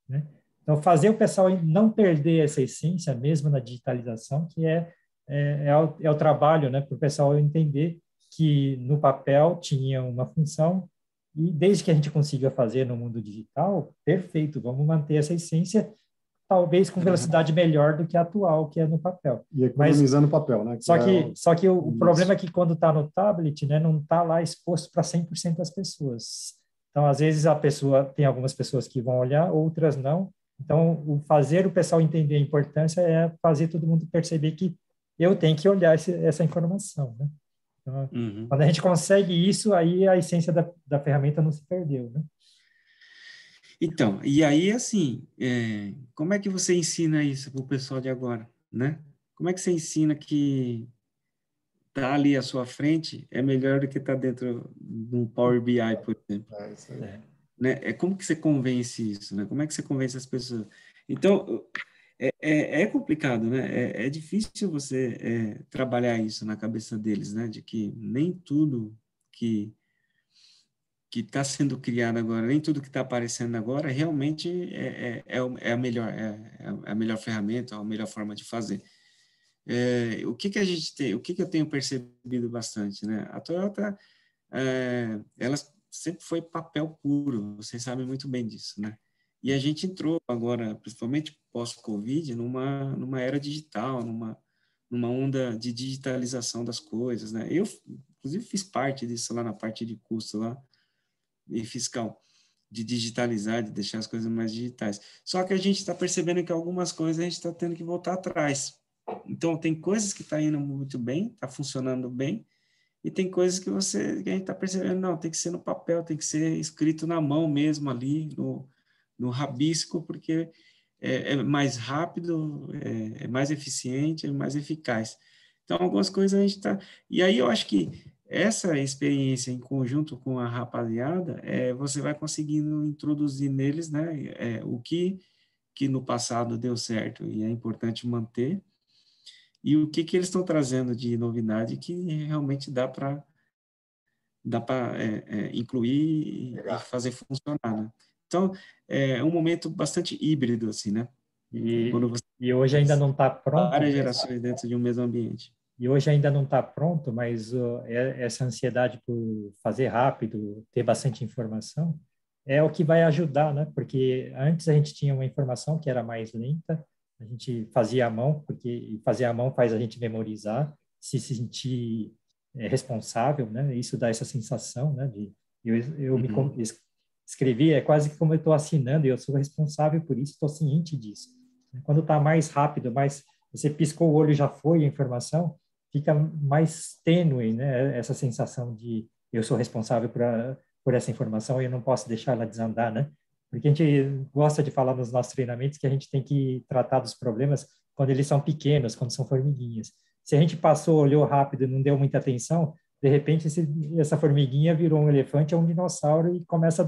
né? Então, fazer o pessoal não perder essa essência, mesmo na digitalização, que é o trabalho, né, para o pessoal entender que no papel tinha uma função e, desde que a gente consiga fazer no mundo digital, perfeito, vamos manter essa essência, talvez com velocidade melhor do que a atual, que é no papel. E economizando papel, né? Só que o problema é que, quando está no tablet, né, não está lá exposto para 100% das pessoas. Então, às vezes, tem algumas pessoas que vão olhar, outras não. Então, fazer o pessoal entender a importância é fazer todo mundo perceber que eu tenho que olhar essa informação, né? Então, quando a gente consegue isso, aí a essência da ferramenta não se perdeu, né? Então, e aí, assim, como é que você ensina isso para o pessoal de agora, né? Como é que você ensina que tá ali à sua frente é melhor do que tá dentro de um Power BI, por exemplo? Isso aí. Né? Como que você convence isso, né? Como é que você convence as pessoas? Então, é complicado, né? É difícil você trabalhar isso na cabeça deles, né? De que nem tudo que está sendo criado agora, nem tudo que está aparecendo agora, realmente é a melhor ferramenta, a melhor forma de fazer. O que a gente tem, o que eu tenho percebido bastante, né? A Toyota, ela sempre foi papel puro, vocês sabem muito bem disso, né? E a gente entrou agora, principalmente pós-Covid, numa era digital, numa onda de digitalização das coisas, né? Eu, inclusive, fiz parte disso lá na parte de custo lá, e fiscal, de digitalizar, de deixar as coisas mais digitais. Só que a gente está percebendo que algumas coisas a gente está tendo que voltar atrás. Então, tem coisas que estão indo muito bem, está funcionando bem, e tem coisas que a gente está percebendo, não, tem que ser no papel, tem que ser escrito na mão mesmo ali, no rabisco, porque é mais rápido, é mais eficiente, é mais eficaz. Então, algumas coisas a gente está... E aí eu acho que essa experiência em conjunto com a rapaziada, você vai conseguindo introduzir neles, né, o que no passado deu certo e é importante manter, e o que eles estão trazendo de novidade que realmente dá para incluir e fazer funcionar, né? Então, é um momento bastante híbrido, assim, né? Quando você E hoje ainda não está tem pronto, várias mas gerações dentro de um mesmo ambiente. Essa ansiedade por fazer rápido, ter bastante informação, é o que vai ajudar, né? Porque antes a gente tinha uma informação que era mais lenta, a gente fazia à mão, porque fazer à mão faz a gente memorizar, se sentir responsável, né? Isso dá essa sensação, né? Escrevi, é quase como eu estou assinando, e eu sou responsável por isso, estou ciente disso. Quando está mais rápido, mais você piscou o olho e já foi a informação, fica mais tênue, né? Essa sensação de eu sou responsável por essa informação e eu não posso deixar ela desandar, né? Porque a gente gosta de falar nos nossos treinamentos que a gente tem que tratar dos problemas quando eles são pequenos, quando são formiguinhas. Se a gente passou, olhou rápido e não deu muita atenção, de repente essa formiguinha virou um elefante ou um dinossauro e começa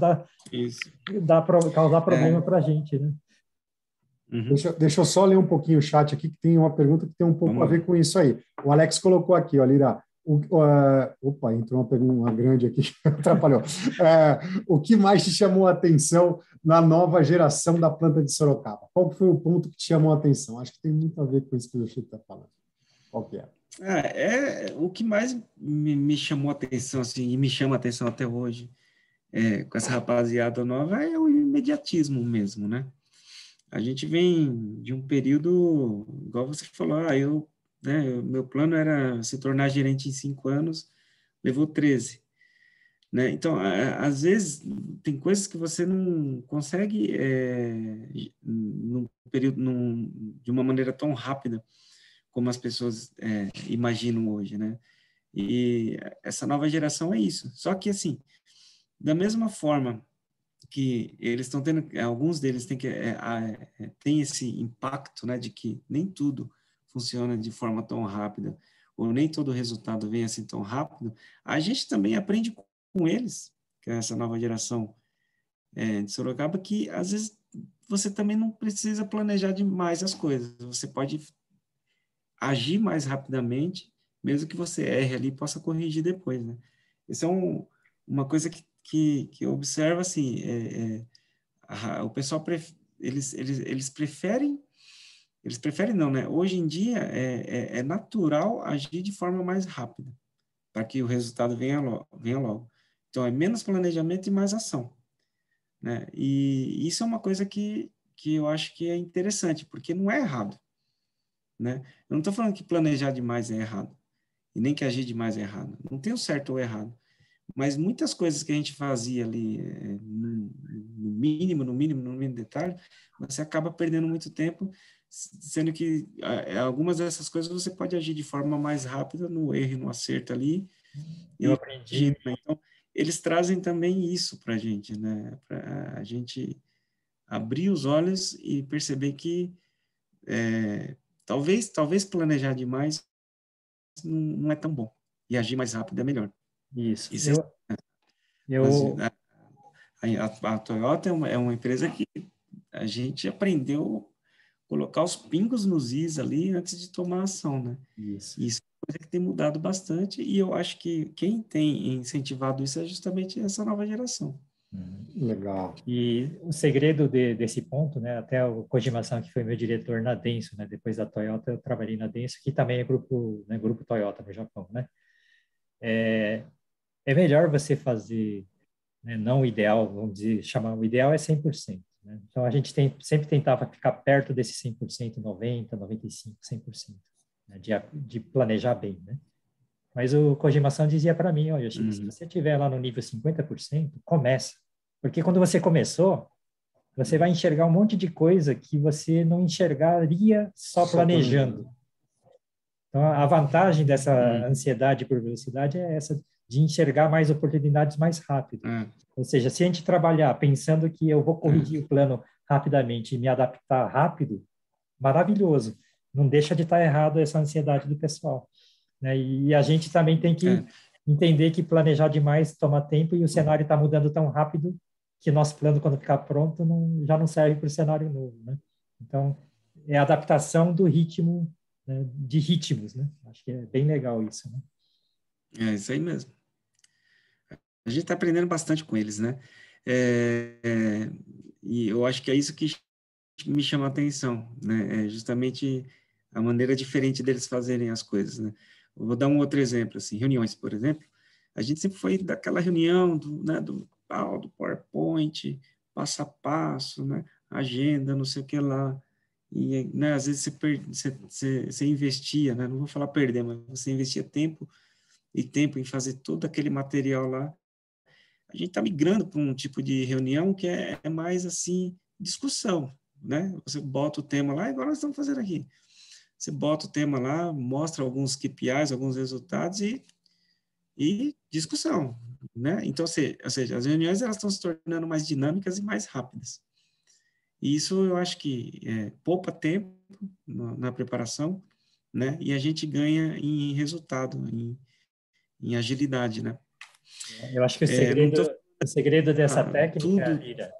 causar problema para a gente, né? Uhum. Deixa eu só ler um pouquinho o chat aqui, que tem uma pergunta que tem um pouco a ver com isso aí. O Alex colocou aqui, ó, Lira. Opa, entrou uma pergunta uma grande aqui, atrapalhou. O que mais te chamou a atenção na nova geração da planta de Sorocaba? Qual foi o ponto que te chamou a atenção? Acho que tem muito a ver com isso que o Chico está falando. Qual que é? O que mais me chamou a atenção, assim, e me chama a atenção até hoje, com essa rapaziada nova, é o imediatismo mesmo, né? A gente vem de um período, igual você falou, meu plano era se tornar gerente em 5 anos, levou 13, né? Então, às vezes, tem coisas que você não consegue num período, de uma maneira tão rápida como as pessoas imaginam hoje, né? E essa nova geração é isso. Só que, assim, da mesma forma que eles estão tendo, alguns deles têm esse impacto, né, de que nem tudo funciona de forma tão rápida, ou nem todo resultado vem assim tão rápido, a gente também aprende com eles, que é essa nova geração de Sorocaba, que às vezes você também não precisa planejar demais as coisas, você pode agir mais rapidamente, mesmo que você erre ali e possa corrigir depois, né? Isso é uma coisa que eu observo, assim, o pessoal, eles preferem não, né? Hoje em dia é natural agir de forma mais rápida, para que o resultado venha logo. Então, é menos planejamento e mais ação, né? E isso é uma coisa que eu acho que é interessante, porque não é errado, né? Eu não estou falando que planejar demais é errado, e nem que agir demais é errado. Não tem o certo ou errado. Mas muitas coisas que a gente fazia ali, no mínimo detalhe, você acaba perdendo muito tempo, sendo que algumas dessas coisas você pode agir de forma mais rápida, no erro e no acerto ali, Eu e aprendi. agir, né? Então, eles trazem também isso para a gente, né? Para a gente abrir os olhos e perceber que talvez planejar demais não é tão bom, e agir mais rápido é melhor. Isso. Isso é, mas Eu, a Toyota é uma empresa que a gente aprendeu a colocar os pingos nos is ali antes de tomar ação, né? isso. E isso é uma coisa que tem mudado bastante, e eu acho que quem tem incentivado isso é justamente essa nova geração. Legal. E o segredo desse ponto, né, até o Kojima-san, que foi meu diretor na Denso, né, depois da Toyota, eu trabalhei na Denso, que também é grupo, né, grupo Toyota no Japão, né? É melhor você fazer, né, não o ideal, vamos dizer, chamar o ideal é 100%, né? Então a gente sempre tentava ficar perto desse 100%, 90, 95, 100%, né, de planejar bem, né? Mas o Kojima-san dizia para mim, olha, Yoshida, se Uhum. você estiver lá no nível 50%, começa. Porque quando você começou, você vai enxergar um monte de coisa que você não enxergaria só Só planejando. planejando. Então, a vantagem dessa Uhum. ansiedade por velocidade é essa de enxergar mais oportunidades mais rápido. Ou seja, se a gente trabalhar pensando que eu vou corrigir o plano rapidamente e me adaptar rápido, maravilhoso. Não deixa de estar errado essa ansiedade do pessoal, né? E a gente também tem que entender que planejar demais toma tempo e o cenário está mudando tão rápido que nosso plano, quando ficar pronto, já não serve para o cenário novo, né? Então, é a adaptação do ritmo, né, de ritmos, né? Acho que é bem legal isso, né? É isso aí mesmo. A gente está aprendendo bastante com eles, né? E eu acho que é isso que me chama a atenção, né? É justamente a maneira diferente deles fazerem as coisas, né? Eu vou dar um outro exemplo, assim, reuniões, por exemplo. A gente sempre foi daquela reunião do PowerPoint, passo a passo, né? Agenda, não sei o que lá. E, né, às vezes você investia, né? Não vou falar perder, mas você investia tempo em fazer todo aquele material lá. A gente está migrando para um tipo de reunião que é mais assim, discussão, né? Você bota o tema lá, igual nós estamos fazendo aqui. Você bota o tema lá, mostra alguns KPIs, alguns resultados e discussão, né? Então, ou seja, as reuniões elas estão se tornando mais dinâmicas e mais rápidas. E isso eu acho que poupa tempo na preparação, né? E a gente ganha em resultado, em agilidade, né? Eu acho que Não estou o segredo dessa técnica, tudo. Lira,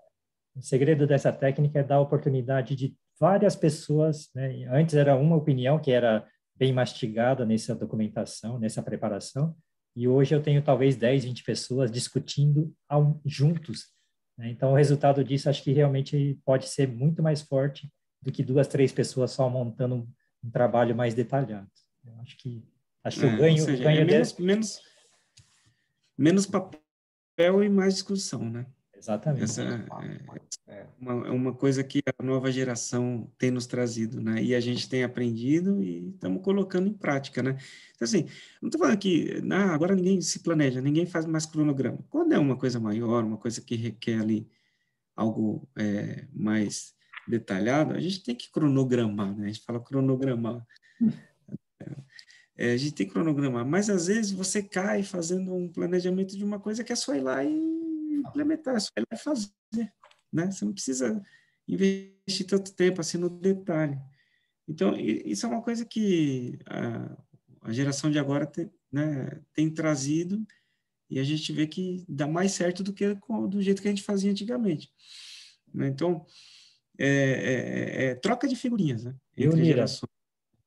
o segredo dessa técnica é dar oportunidade de várias pessoas, né? Antes era uma opinião que era bem mastigada nessa documentação, nessa preparação, e hoje eu tenho talvez 10, 20 pessoas discutindo juntos, né? Então, o resultado disso acho que realmente pode ser muito mais forte do que 2, 3 pessoas só montando um trabalho mais detalhado. Eu acho que Ou o seja, é ganho desse... menos papel e mais discussão, né? Essa Exatamente. uma coisa que a nova geração tem nos trazido, né? E a gente tem aprendido e estamos colocando em prática, né? Então, assim, não estou falando que agora ninguém se planeja, ninguém faz mais cronograma. Quando é uma coisa maior, uma coisa que requer ali algo mais detalhado, a gente tem que cronogramar, né? A gente fala cronogramar. A gente tem que cronogramar, mas às vezes você cai fazendo um planejamento de uma coisa que é só ir lá e implementar, é só ir lá e fazer, né? Você não precisa investir tanto tempo assim no detalhe. Então, isso é uma coisa que a geração de agora tem trazido, e a gente vê que dá mais certo do que do jeito que a gente fazia antigamente, né? Então, troca de figurinhas, né? Entre Lira, gerações.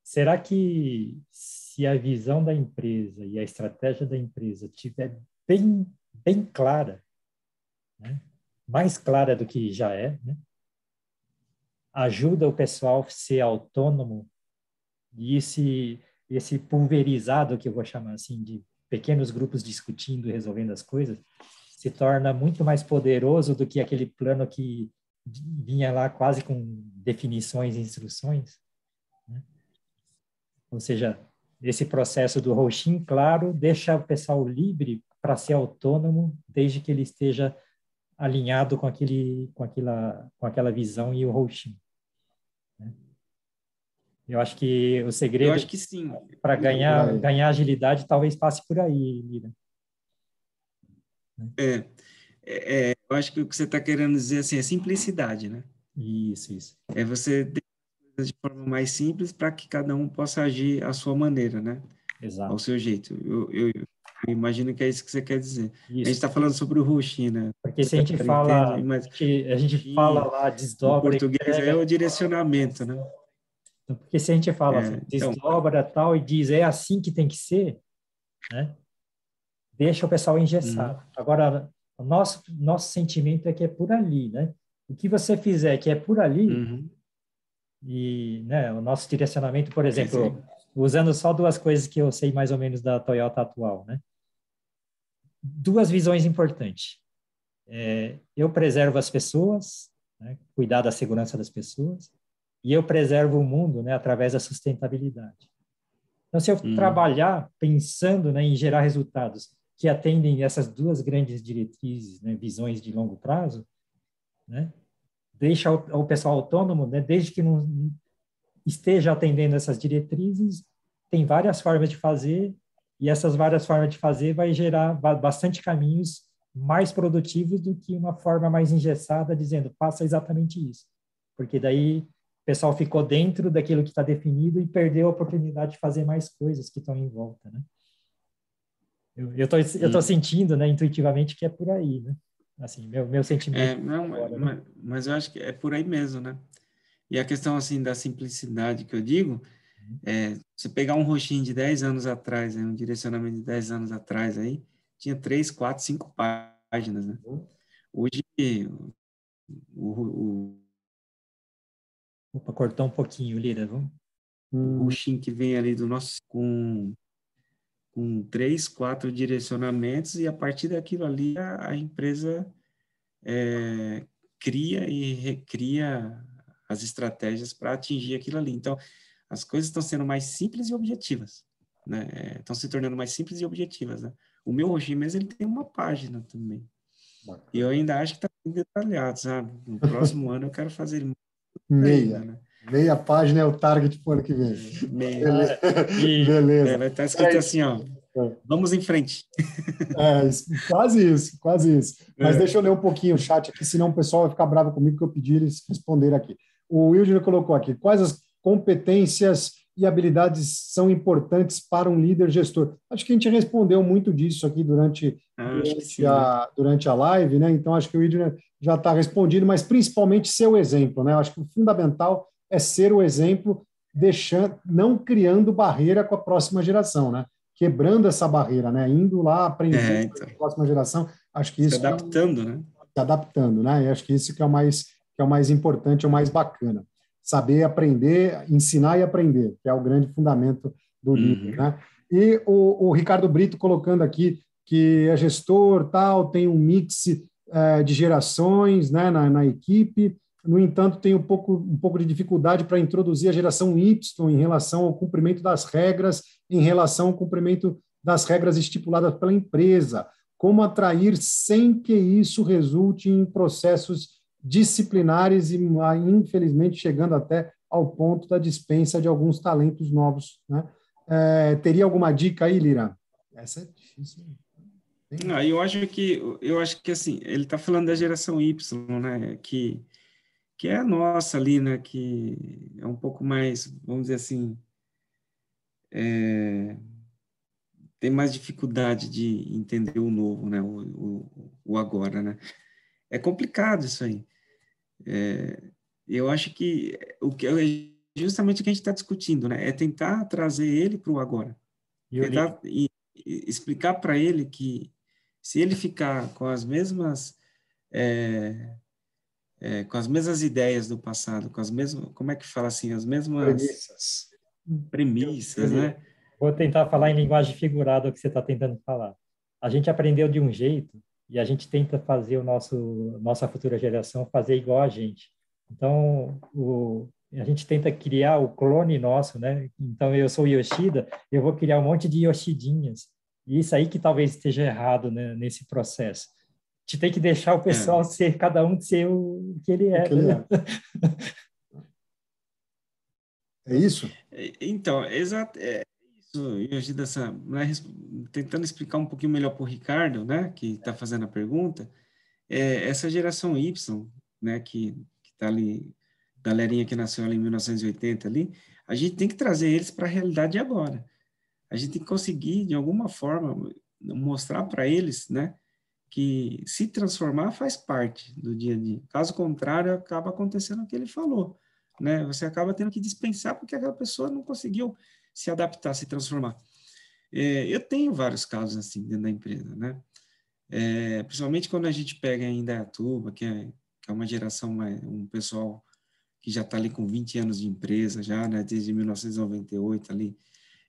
será que se a visão da empresa e a estratégia da empresa estiver bem clara, né? Mais clara do que já é, né? Ajuda o pessoal a ser autônomo e esse pulverizado, que eu vou chamar assim, de pequenos grupos discutindo e resolvendo as coisas, se torna muito mais poderoso do que aquele plano que vinha lá quase com definições e instruções, né? Ou seja, esse processo do roxinho claro deixa o pessoal livre para ser autônomo, desde que ele esteja alinhado com aquela visão e o roxinho, né? Eu acho que o Eu segredo acho que sim. para ganhar agilidade talvez passe por aí, Mira. Eu acho que o que você está querendo dizer assim, é simplicidade, né? Isso. É você deixar as coisas de forma mais simples para que cada um possa agir à sua maneira, né? Ao Exato. seu jeito. Eu imagino que é isso que você quer dizer. A gente Isso. está falando sobre o Ruxin, né? Porque se a gente Entende, fala, mas a gente fala lá, no desdobra, português é entrega. o direcionamento, né? Então, porque se a gente fala assim, Então, desdobra tal e diz é assim que tem que ser, né? Deixa o pessoal engessado. Agora, o nosso sentimento é que é por ali, né? O que você fizer que é por ali, e, né, o nosso direcionamento, por exemplo, usando só duas coisas que eu sei mais ou menos da Toyota atual, né? Duas visões importantes. Eu preservo as pessoas, né, cuidar da segurança das pessoas, e eu preservo o mundo, né, através da sustentabilidade. Então, se eu trabalhar pensando, né, em gerar resultados que atendem essas duas grandes diretrizes, né, visões de longo prazo, né, deixa o pessoal autônomo, né, desde que não esteja atendendo essas diretrizes, tem várias formas de fazer, e essas várias formas de fazer vai gerar bastante caminhos mais produtivos do que uma forma mais engessada, dizendo, faça exatamente isso. Porque daí o pessoal ficou dentro daquilo que está definido e perdeu a oportunidade de fazer mais coisas que estão em volta, né? Eu tô sentindo, né, intuitivamente que é por aí, né? Assim, meu sentimento agora, né? Mas eu acho que é por aí mesmo, né? E a questão, assim, da simplicidade que eu digo, você pegar um roxinho de 10 anos atrás, um direcionamento de 10 anos atrás aí, tinha 3, 4, 5 páginas, né? Hoje, Opa, cortou um pouquinho, Lira, vamos? o roxinho que vem ali do nosso, com 3, 4 direcionamentos, e a partir daquilo ali a empresa cria e recria as estratégias para atingir aquilo ali. Então, as coisas estão sendo mais simples e objetivas, né? Estão se tornando mais simples e objetivas, né? O meu roxinho mesmo, ele tem uma página também. Bacana. E eu ainda acho que está bem detalhado, sabe? No próximo ano eu quero fazer ele Meia. ainda, né? Meia página é o target para o ano que vem. Meia. Beleza. Vai estar escrito assim, ó, vamos em frente. Quase isso. Mas deixa eu ler um pouquinho o chat aqui, senão o pessoal vai ficar bravo comigo que eu pedi eles responderem aqui. O Wilder colocou aqui, quais as competências e habilidades são importantes para um líder gestor? Acho que a gente respondeu muito disso aqui durante a live, né? Então, acho que o Wilder já está respondido, mas principalmente ser o exemplo, né? Acho que o fundamental é ser o exemplo, não criando barreira com a próxima geração, né? Quebrando essa barreira, né? Indo lá aprender com a próxima geração. Acho que isso se adaptando, né? Se adaptando, né? E acho que isso que é o mais importante, é o mais bacana. Saber aprender, ensinar e aprender, que é o grande fundamento do líder, né? E o Ricardo Brito colocando aqui que é gestor, tal, tem um mix de gerações, né, na equipe. No entanto, tem um pouco de dificuldade para introduzir a geração Y em relação ao cumprimento das regras, em relação ao cumprimento das regras estipuladas pela empresa. Como atrair sem que isso resulte em processos disciplinares e, infelizmente, chegando até ao ponto da dispensa de alguns talentos novos, né? Teria alguma dica aí, Lira? Essa é difícil. Eu acho que assim, ele está falando da geração Y, né? Que é a nossa ali, né? Que é um pouco mais, vamos dizer assim, tem mais dificuldade de entender o novo, né? O agora, né? É complicado isso aí. Eu acho que é justamente o que a gente está discutindo, né? É tentar trazer ele para o agora, E o tentar explicar para ele que se ele ficar com as mesmas ideias do passado, com as mesmas, como é que fala assim, as mesmas Premissas. premissas, Lira, né? vou tentar falar em linguagem figurada o que você está tentando falar. A gente aprendeu de um jeito e a gente tenta fazer nossa futura geração fazer igual a gente. Então, a gente tenta criar o clone nosso, né? Então, eu sou Yoshida, eu vou criar um monte de Yoshidinhas. E isso aí que talvez esteja errado, né, nesse processo. A gente tem que deixar o pessoal É, ser, cada um ser o que ele O é, que ele né? é. É isso? então, exato, é isso, Yoshida, né, tentando explicar um pouquinho melhor para o Ricardo, né, que está fazendo a pergunta, essa geração Y, né, que está ali, galerinha que nasceu ali em 1980 ali, a gente tem que trazer eles para a realidade de agora. A gente tem que conseguir, de alguma forma, mostrar para eles, né, que se transformar faz parte do dia a dia. Caso contrário, acaba acontecendo o que ele falou, né? Você acaba tendo que dispensar porque aquela pessoa não conseguiu se adaptar, se transformar. Eu tenho vários casos assim dentro da empresa, né? Principalmente quando a gente pega em Indaiatuba, que é uma geração, um pessoal que já está ali com 20 anos de empresa, já, né? Desde 1998 ali.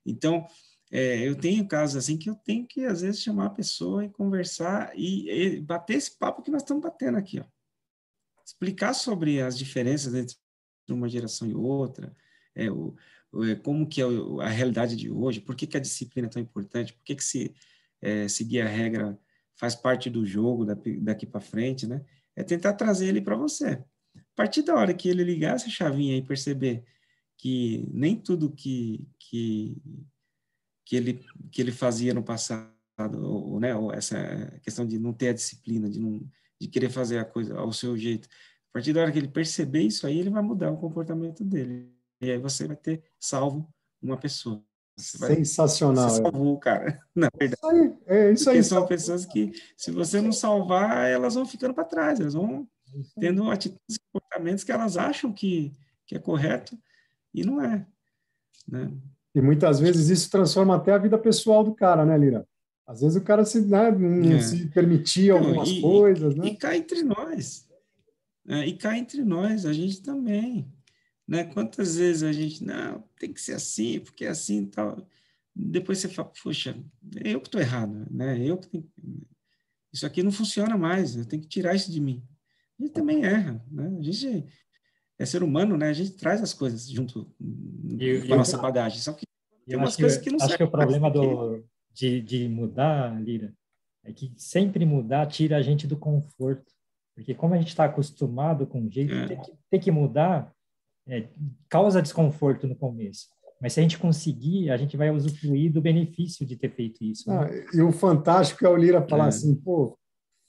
Então, eu tenho casos assim que eu tenho que, às vezes, chamar a pessoa e conversar e bater esse papo que nós estamos batendo aqui, ó. Explicar sobre as diferenças entre uma geração e outra, como que é a realidade de hoje, por que que a disciplina é tão importante, por que que seguir a regra faz parte do jogo daqui para frente, né? É tentar trazer ele para você. A partir da hora que ele ligar essa chavinha e perceber que nem tudo que ele, que ele fazia no passado, né, ou essa questão de não ter a disciplina, de querer fazer a coisa ao seu jeito. A partir da hora que ele perceber isso aí, ele vai mudar o comportamento dele. E aí você vai ter salvo uma pessoa. Você Sensacional. salvou o cara, na verdade. É isso aí. Porque são pessoas que, se você não salvar, elas vão ficando para trás, elas vão É isso aí. tendo atitudes e comportamentos que elas acham que é correto e não é, né? E muitas vezes isso transforma até a vida pessoal do cara, né, Lira? Às vezes o cara né, não É. se permitia Não, algumas coisas, e né? cá entre nós, né? E cá entre nós, a gente também, né? Quantas vezes a gente, não, tem que ser assim, porque é assim e tal. Depois você fala, poxa, eu que estou errado, né? Isso aqui não funciona mais, eu tenho que tirar isso de mim. A gente também erra, né? A gente é ser humano, né? A gente traz as coisas junto E com a eu, nossa bagagem, só que tem eu umas coisas que não acho que servem o mais, problema tem que... de mudar, Lira, é que sempre mudar tira a gente do conforto. Porque como a gente está acostumado com um jeito, É, ter que mudar causa desconforto no começo. Mas se a gente conseguir, a gente vai usufruir do benefício de ter feito isso, né? Ah, e o fantástico é o Lira falar é. assim, pô,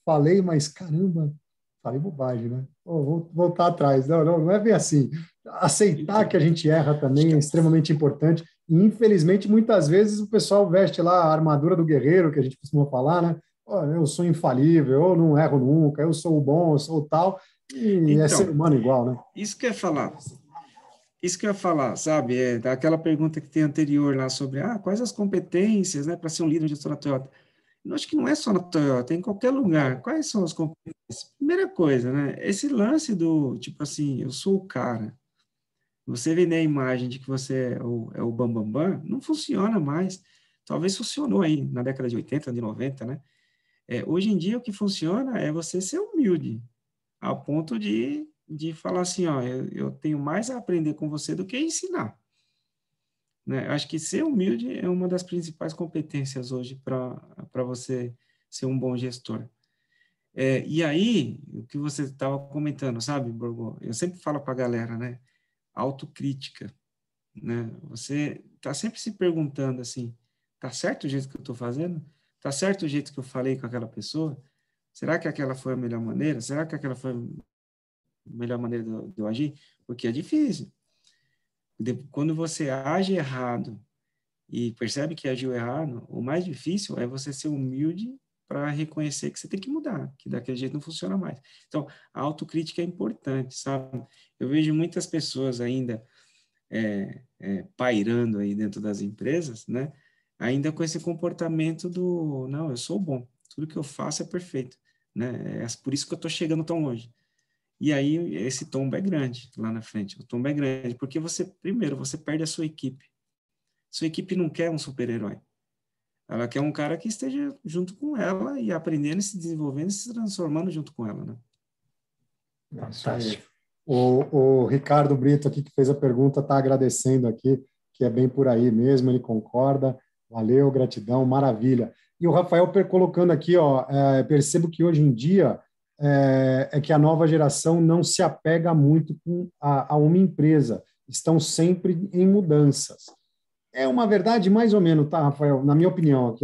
falei, mas caramba, falei bobagem, né? Pô, vou voltar atrás. Não, não, não é bem assim. Aceitar Então, que a gente erra acho também que é extremamente importante. E, infelizmente, muitas vezes o pessoal veste lá a armadura do guerreiro, que a gente costuma falar, né? Ó, eu sou infalível, eu não erro nunca, eu sou o bom, eu sou o tal. E é ser então, humano igual, né? isso que eu ia falar. Isso que eu ia falar, sabe? Daquela pergunta que tem anterior lá sobre quais as competências, né, para ser um líder de gestor na Toyota. Eu acho que não é só na Toyota, é em qualquer lugar. Quais são as competências? Primeira coisa, né? Esse lance do, tipo assim, eu sou o cara. Você vender a imagem de que você é o bambambam, bam, bam, não funciona mais. Talvez funcionou aí na década de 80, de 90, né? Hoje em dia, o que funciona é você ser humilde, ao ponto de falar assim, ó, eu tenho mais a aprender com você do que ensinar, né? Acho que ser humilde é uma das principais competências hoje para você ser um bom gestor. E aí, o que você estava comentando, sabe, Borgo? Eu sempre falo para a galera, né? Autocrítica, né? Você está sempre se perguntando assim, tá certo o jeito que eu estou fazendo? tá certo o jeito que eu falei com aquela pessoa? Será que aquela foi a melhor maneira? Será que aquela foi a melhor maneira de eu agir? Porque é difícil. Quando você age errado e percebe que agiu errado, o mais difícil é você ser humilde para reconhecer que você tem que mudar, que daquele jeito não funciona mais. Então, a autocrítica é importante, sabe? Eu vejo muitas pessoas ainda pairando aí dentro das empresas, né? Ainda com esse comportamento do, não, eu sou bom, tudo que eu faço é perfeito, né? É por isso que eu estou chegando tão longe. E aí esse tombo é grande lá na frente, o tombo é grande, porque primeiro, você perde a sua equipe. Sua equipe não quer um super-herói. Ela quer um cara que esteja junto com ela e aprendendo, se desenvolvendo e se transformando junto com ela, né? Fantástico. O Ricardo Brito aqui, que fez a pergunta, está agradecendo aqui, que é bem por aí mesmo, ele concorda. Valeu, gratidão, maravilha. E o Rafael colocando aqui, ó, percebo que hoje em dia é que a nova geração não se apega muito a uma empresa, estão sempre em mudanças. É uma verdade mais ou menos, tá, Rafael? Na minha opinião, que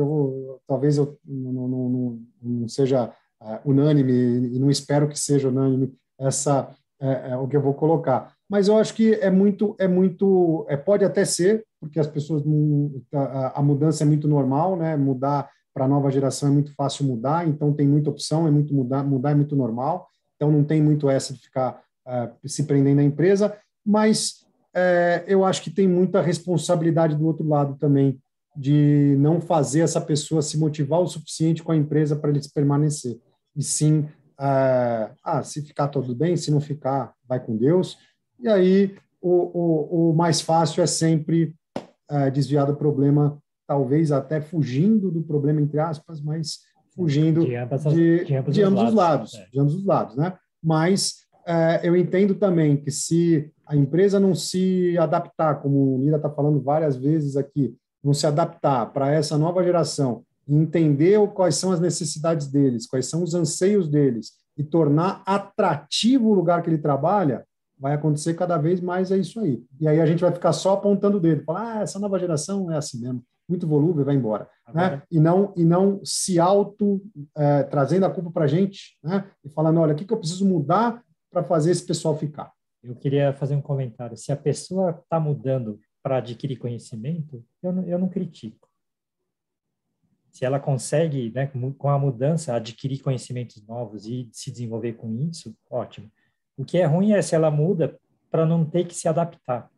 talvez eu não seja unânime e não espero que seja unânime essa o que eu vou colocar. Mas eu acho que pode até ser, porque as pessoas a mudança é muito normal, né? Mudar para a nova geração é muito fácil mudar, então tem muita opção, mudar é muito normal, então não tem muito essa de ficar se prendendo à empresa, mas eu acho que tem muita responsabilidade do outro lado também, de não fazer essa pessoa se motivar o suficiente com a empresa para eles permanecer. E sim, se ficar tudo bem, se não ficar, vai com Deus. E aí, o mais fácil é sempre desviar do problema, talvez até fugindo do problema, entre aspas, mas fugindo de ambos os lados. De ambos os lados, né? Mas eu entendo também que se a empresa não se adaptar, como o Nira está falando várias vezes aqui, não se adaptar para essa nova geração, entender quais são as necessidades deles, quais são os anseios deles, e tornar atrativo o lugar que ele trabalha, vai acontecer cada vez mais isso aí. E aí a gente vai ficar só apontando o dedo, falar, essa nova geração é assim mesmo, muito volúvel, vai embora. Né? E não se trazendo a culpa para a gente, né? E falando, olha, o que eu preciso mudar para fazer esse pessoal ficar? Eu queria fazer um comentário. Se a pessoa está mudando para adquirir conhecimento, eu não critico. Se ela consegue, né, com a mudança, adquirir conhecimentos novos e se desenvolver com isso, ótimo. O que é ruim é se ela muda para não ter que se adaptar.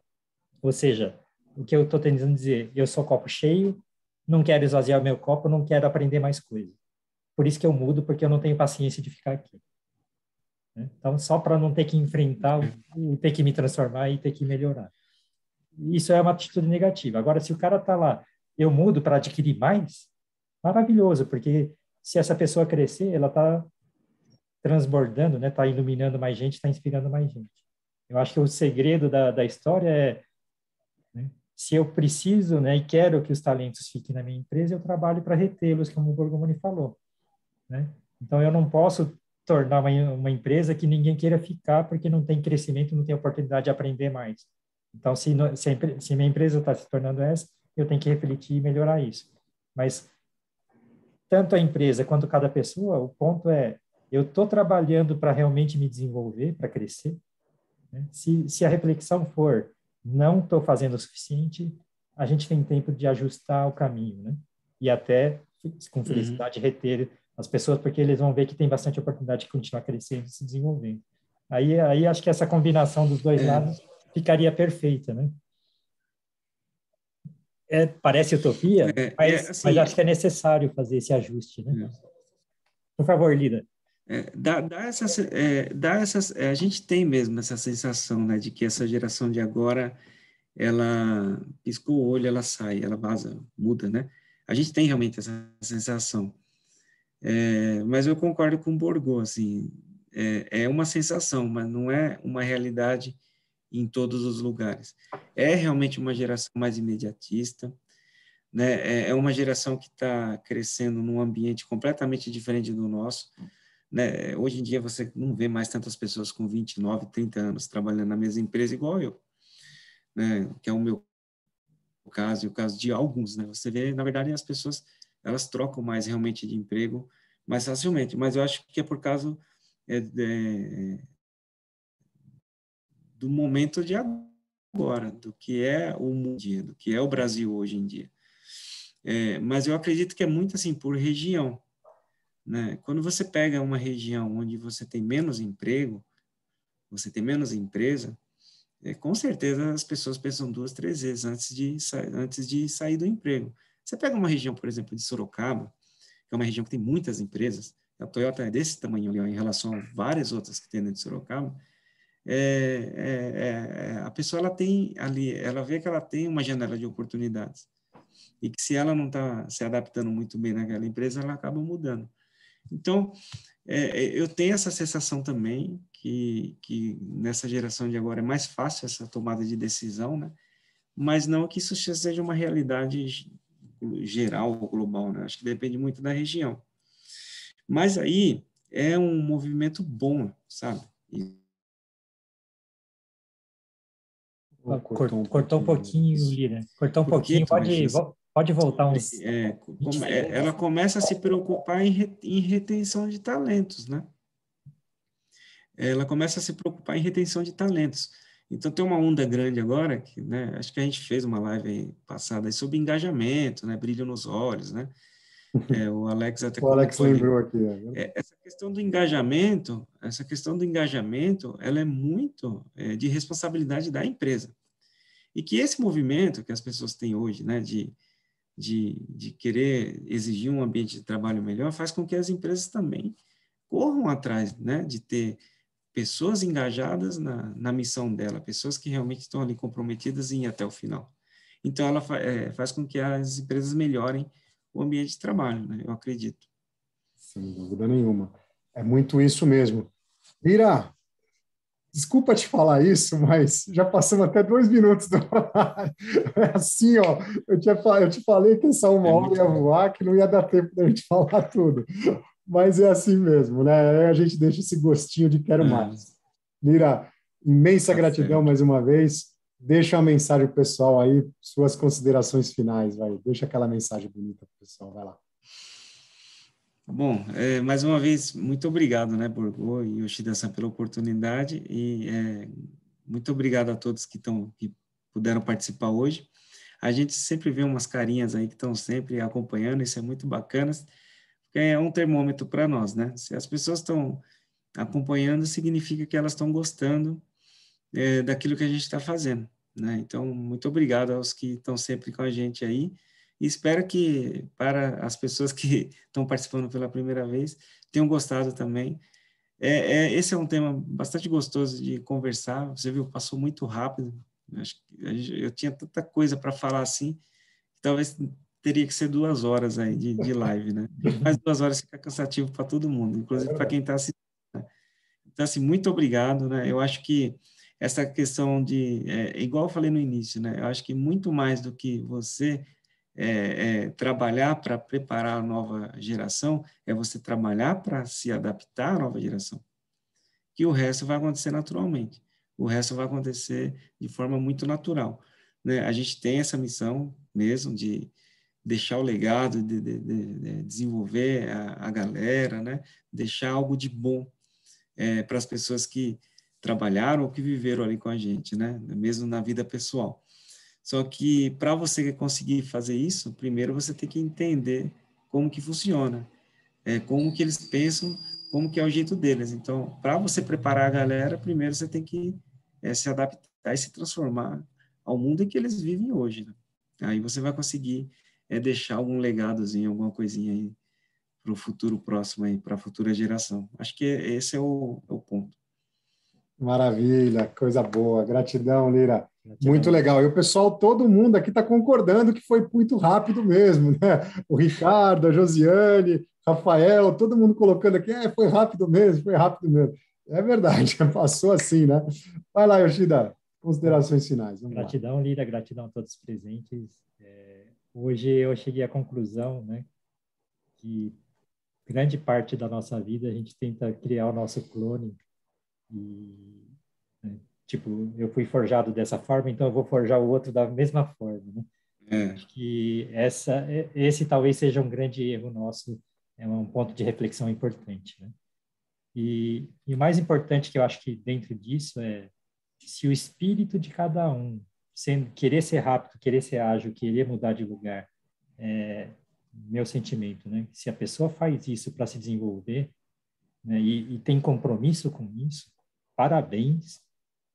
Ou seja, o que eu estou tentando dizer, eu sou copo cheio, não quero esvaziar meu copo, não quero aprender mais coisa. Por isso que eu mudo, porque eu não tenho paciência de ficar aqui. Então, só para não ter que enfrentar, ter que me transformar e ter que melhorar. Isso é uma atitude negativa. Agora, se o cara está lá, eu mudo para adquirir mais, maravilhoso, porque se essa pessoa crescer, ela está transbordando, né? Está iluminando mais gente, está inspirando mais gente. Eu acho que o segredo da história é, né, se eu preciso, né, e quero que os talentos fiquem na minha empresa, eu trabalho para retê-los, como o Borgomoni falou. Né? Então, eu não posso tornar uma empresa que ninguém queira ficar porque não tem crescimento, não tem oportunidade de aprender mais. Então, se minha empresa está se tornando essa, eu tenho que refletir e melhorar isso. Mas tanto a empresa quanto cada pessoa, o ponto é, eu estou trabalhando para realmente me desenvolver, para crescer. Né? Se a reflexão for, não estou fazendo o suficiente, a gente tem tempo de ajustar o caminho, né? E até, com felicidade, reter as pessoas, porque eles vão ver que tem bastante oportunidade de continuar crescendo e se desenvolvendo. Aí acho que essa combinação dos dois lados ficaria perfeita, né? Parece utopia, mas acho que é necessário fazer esse ajuste, né? Por favor, Lida. A gente tem mesmo essa sensação, né, de que essa geração de agora, ela piscou o olho, ela sai, ela vaza, muda, né? A gente tem realmente essa sensação. Mas eu concordo com o Borgo, assim, é uma sensação, mas não é uma realidade em todos os lugares. É realmente uma geração mais imediatista, né? É uma geração que está crescendo num ambiente completamente diferente do nosso, né? Hoje em dia você não vê mais tantas pessoas com 29, 30 anos trabalhando na mesma empresa igual eu, né? Que é o meu caso e o caso de alguns, né? Você vê, na verdade, as pessoas elas trocam mais realmente de emprego mais facilmente, mas eu acho que é por causa do momento de agora, do que é o mundo, do que é o Brasil hoje em dia. Mas eu acredito que é muito assim por região, né? Quando você pega uma região onde você tem menos emprego, você tem menos empresa, com certeza as pessoas pensam 2, 3 vezes antes de sair do emprego. Você pega uma região, por exemplo, de Sorocaba, que é uma região que tem muitas empresas, a Toyota é desse tamanho ali, ó, em relação a várias outras que tem dentro de Sorocaba, a pessoa ela tem ali, ela vê que ela tem uma janela de oportunidades e que se ela não está se adaptando muito bem naquela empresa, ela acaba mudando. Então, eu tenho essa sensação também que nessa geração de agora é mais fácil essa tomada de decisão, né? Mas não que isso seja uma realidade geral ou global, né? Acho que depende muito da região. Mas aí é um movimento bom, sabe? Cortou um pouquinho, Lira. Cortou um pouquinho. Pode voltar uns 20 segundos. Ela começa a se preocupar em retenção de talentos, né? Ela começa a se preocupar em retenção de talentos. Então, tem uma onda grande agora, que, né, acho que a gente fez uma live aí passada aí sobre engajamento, né, brilho nos olhos, né? O Alex até O Alex lembrou ali. aqui. Essa questão do engajamento, ela é muito de responsabilidade da empresa. E que esse movimento que as pessoas têm hoje, né, de querer exigir um ambiente de trabalho melhor, faz com que as empresas também corram atrás, né, de ter pessoas engajadas na missão dela, pessoas que realmente estão ali comprometidas em ir até o final. Então, ela faz com que as empresas melhorem o ambiente de trabalho, né, eu acredito. Sem dúvida nenhuma. É muito isso mesmo. Ira, desculpa te falar isso, mas já passamos até 2 minutos do horário. É assim, ó, eu te falei que essa 1 hora ia voar, que não ia dar tempo da gente falar tudo. Mas é assim mesmo, né? A gente deixa esse gostinho de quero mais. Lira, imensa gratidão mais uma vez. Deixa uma mensagem para o pessoal aí, suas considerações finais, vai. Deixa aquela mensagem bonita para o pessoal, vai lá. Bom, mais uma vez, muito obrigado, né, Borgô e Yoshida-san, pela oportunidade e muito obrigado a todos que puderam participar hoje. A gente sempre vê umas carinhas aí que estão sempre acompanhando, isso é muito bacana, porque é um termômetro para nós, né? Se as pessoas estão acompanhando, significa que elas estão gostando daquilo que a gente está fazendo, né? Então, muito obrigado aos que estão sempre com a gente aí e espero que para as pessoas que estão participando pela primeira vez tenham gostado também. Esse é um tema bastante gostoso de conversar, você viu, passou muito rápido, acho que eu tinha tanta coisa para falar assim, que talvez teria que ser 2 horas aí de live, né? Mas 2 horas fica cansativo para todo mundo, inclusive para quem está assistindo. Então, assim, muito obrigado, né? Eu acho que essa questão igual eu falei no início, né? Eu acho que muito mais do que você trabalhar para preparar a nova geração, é você trabalhar para se adaptar à nova geração. Que o resto vai acontecer naturalmente. O resto vai acontecer de forma muito natural, né? A gente tem essa missão mesmo de deixar o legado, de desenvolver a galera, né? Deixar algo de bom para as pessoas que trabalharam ou que viveram ali com a gente, né? Mesmo na vida pessoal. Só que para você conseguir fazer isso, primeiro você tem que entender como que funciona, como que eles pensam, como que é o jeito deles. Então, para você preparar a galera, primeiro você tem que se adaptar e se transformar ao mundo em que eles vivem hoje, né? Aí você vai conseguir deixar algum legadozinho, alguma coisinha aí para o futuro próximo aí, para a futura geração. Acho que esse é o ponto. Maravilha, coisa boa. Gratidão, Lira. Gratidão. Muito legal. E o pessoal, todo mundo aqui está concordando que foi muito rápido mesmo, né? O Ricardo, a Josiane, Rafael, todo mundo colocando aqui, foi rápido mesmo, foi rápido mesmo. É verdade, passou assim, né? Vai lá, Yoshida, considerações finais. Vamos gratidão, Lira, gratidão a todos os presentes. Hoje eu cheguei à conclusão, né, que grande parte da nossa vida a gente tenta criar o nosso clone e, né, tipo, eu fui forjado dessa forma, então eu vou forjar o outro da mesma forma, né? Acho que esse talvez seja um grande erro nosso, é um ponto de reflexão importante, né? E o mais importante que eu acho que dentro disso é se o espírito de cada um, querer ser rápido, querer ser ágil, querer mudar de lugar, meu sentimento, né? Se a pessoa faz isso para se desenvolver, né, e tem compromisso com isso, parabéns,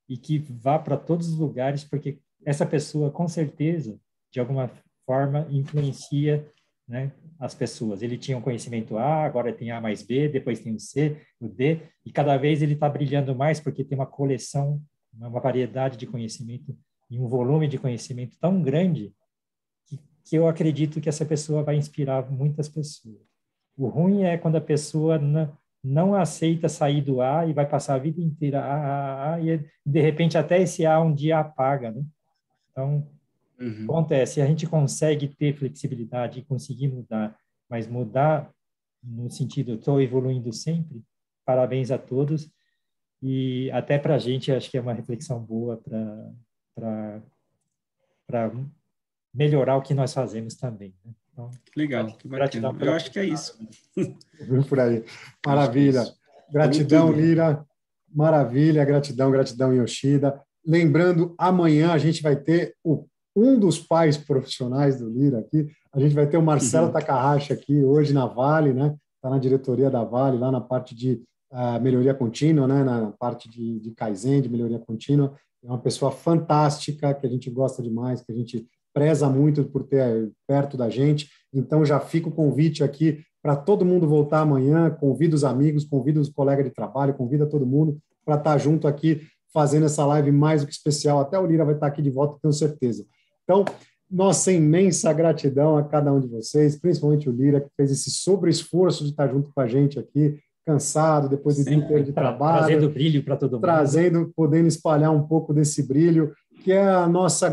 e que vá para todos os lugares, porque essa pessoa, com certeza, de alguma forma, influencia, né, as pessoas. Ele tinha um conhecimento A, agora tem A mais B, depois tem o C, o D, e cada vez ele está brilhando mais porque tem uma coleção, uma variedade de conhecimento e um volume de conhecimento tão grande que eu acredito que essa pessoa vai inspirar muitas pessoas. O ruim é quando a pessoa não aceita sair do A e vai passar a vida inteira A, e de repente até esse A um dia apaga, né? Então, o ponto é, se a gente consegue ter flexibilidade e conseguir mudar, mas mudar no sentido, eu estou evoluindo sempre, parabéns a todos, e até para a gente, acho que é uma reflexão boa para melhorar o que nós fazemos também, né? Então, legal, que bacana. Eu acho que é isso. Por aí. Maravilha. Gratidão, Lira. Maravilha, gratidão, Yoshida. Lembrando, amanhã a gente vai ter um dos pais profissionais do Lira aqui. A gente vai ter o Marcelo Takahashi aqui hoje na Vale, né? Está na diretoria da Vale, lá na parte de melhoria contínua, né? Na parte de Kaizen, de melhoria contínua. É uma pessoa fantástica, que a gente gosta demais, que a gente preza muito por ter perto da gente. Então, já fica o convite aqui para todo mundo voltar amanhã. Convida os amigos, convida os colegas de trabalho, convida todo mundo para estar junto aqui fazendo essa live mais do que especial. Até o Lira vai estar aqui de volta, tenho certeza. Então, nossa imensa gratidão a cada um de vocês, principalmente o Lira, que fez esse sobre-esforço de estar junto com a gente aqui, cansado, depois do dia inteiro de trabalho. Trazendo brilho para todo mundo. Podendo espalhar um pouco desse brilho, que é o nosso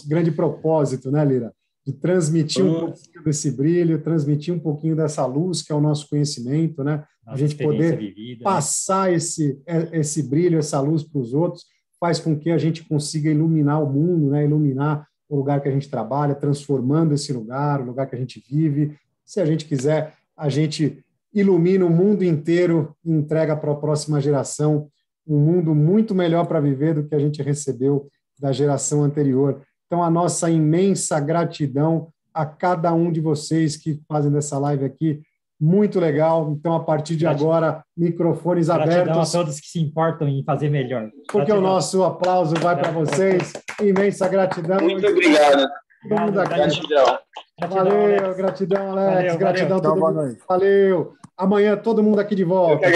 grande propósito, né, Lira? De transmitir um pouquinho desse brilho, transmitir um pouquinho dessa luz, que é o nosso conhecimento, né? A gente poder passar esse brilho, essa luz para os outros, faz com que a gente consiga iluminar o mundo, né? Iluminar o lugar que a gente trabalha, transformando esse lugar, o lugar que a gente vive. Se a gente quiser, a gente ilumina o mundo inteiro e entrega para a próxima geração um mundo muito melhor para viver do que a gente recebeu da geração anterior. Então, a nossa imensa gratidão a cada um de vocês que fazem dessa live aqui muito legal. Então, a partir de agora, microfones abertos. Gratidão a todos que se importam em fazer melhor. Porque o nosso aplauso vai para vocês. Imensa gratidão. Muito obrigado. Todo mundo aqui. Gratidão. Valeu, gratidão, Alex. Gratidão, todo mundo. Valeu. Amanhã, todo mundo aqui de volta.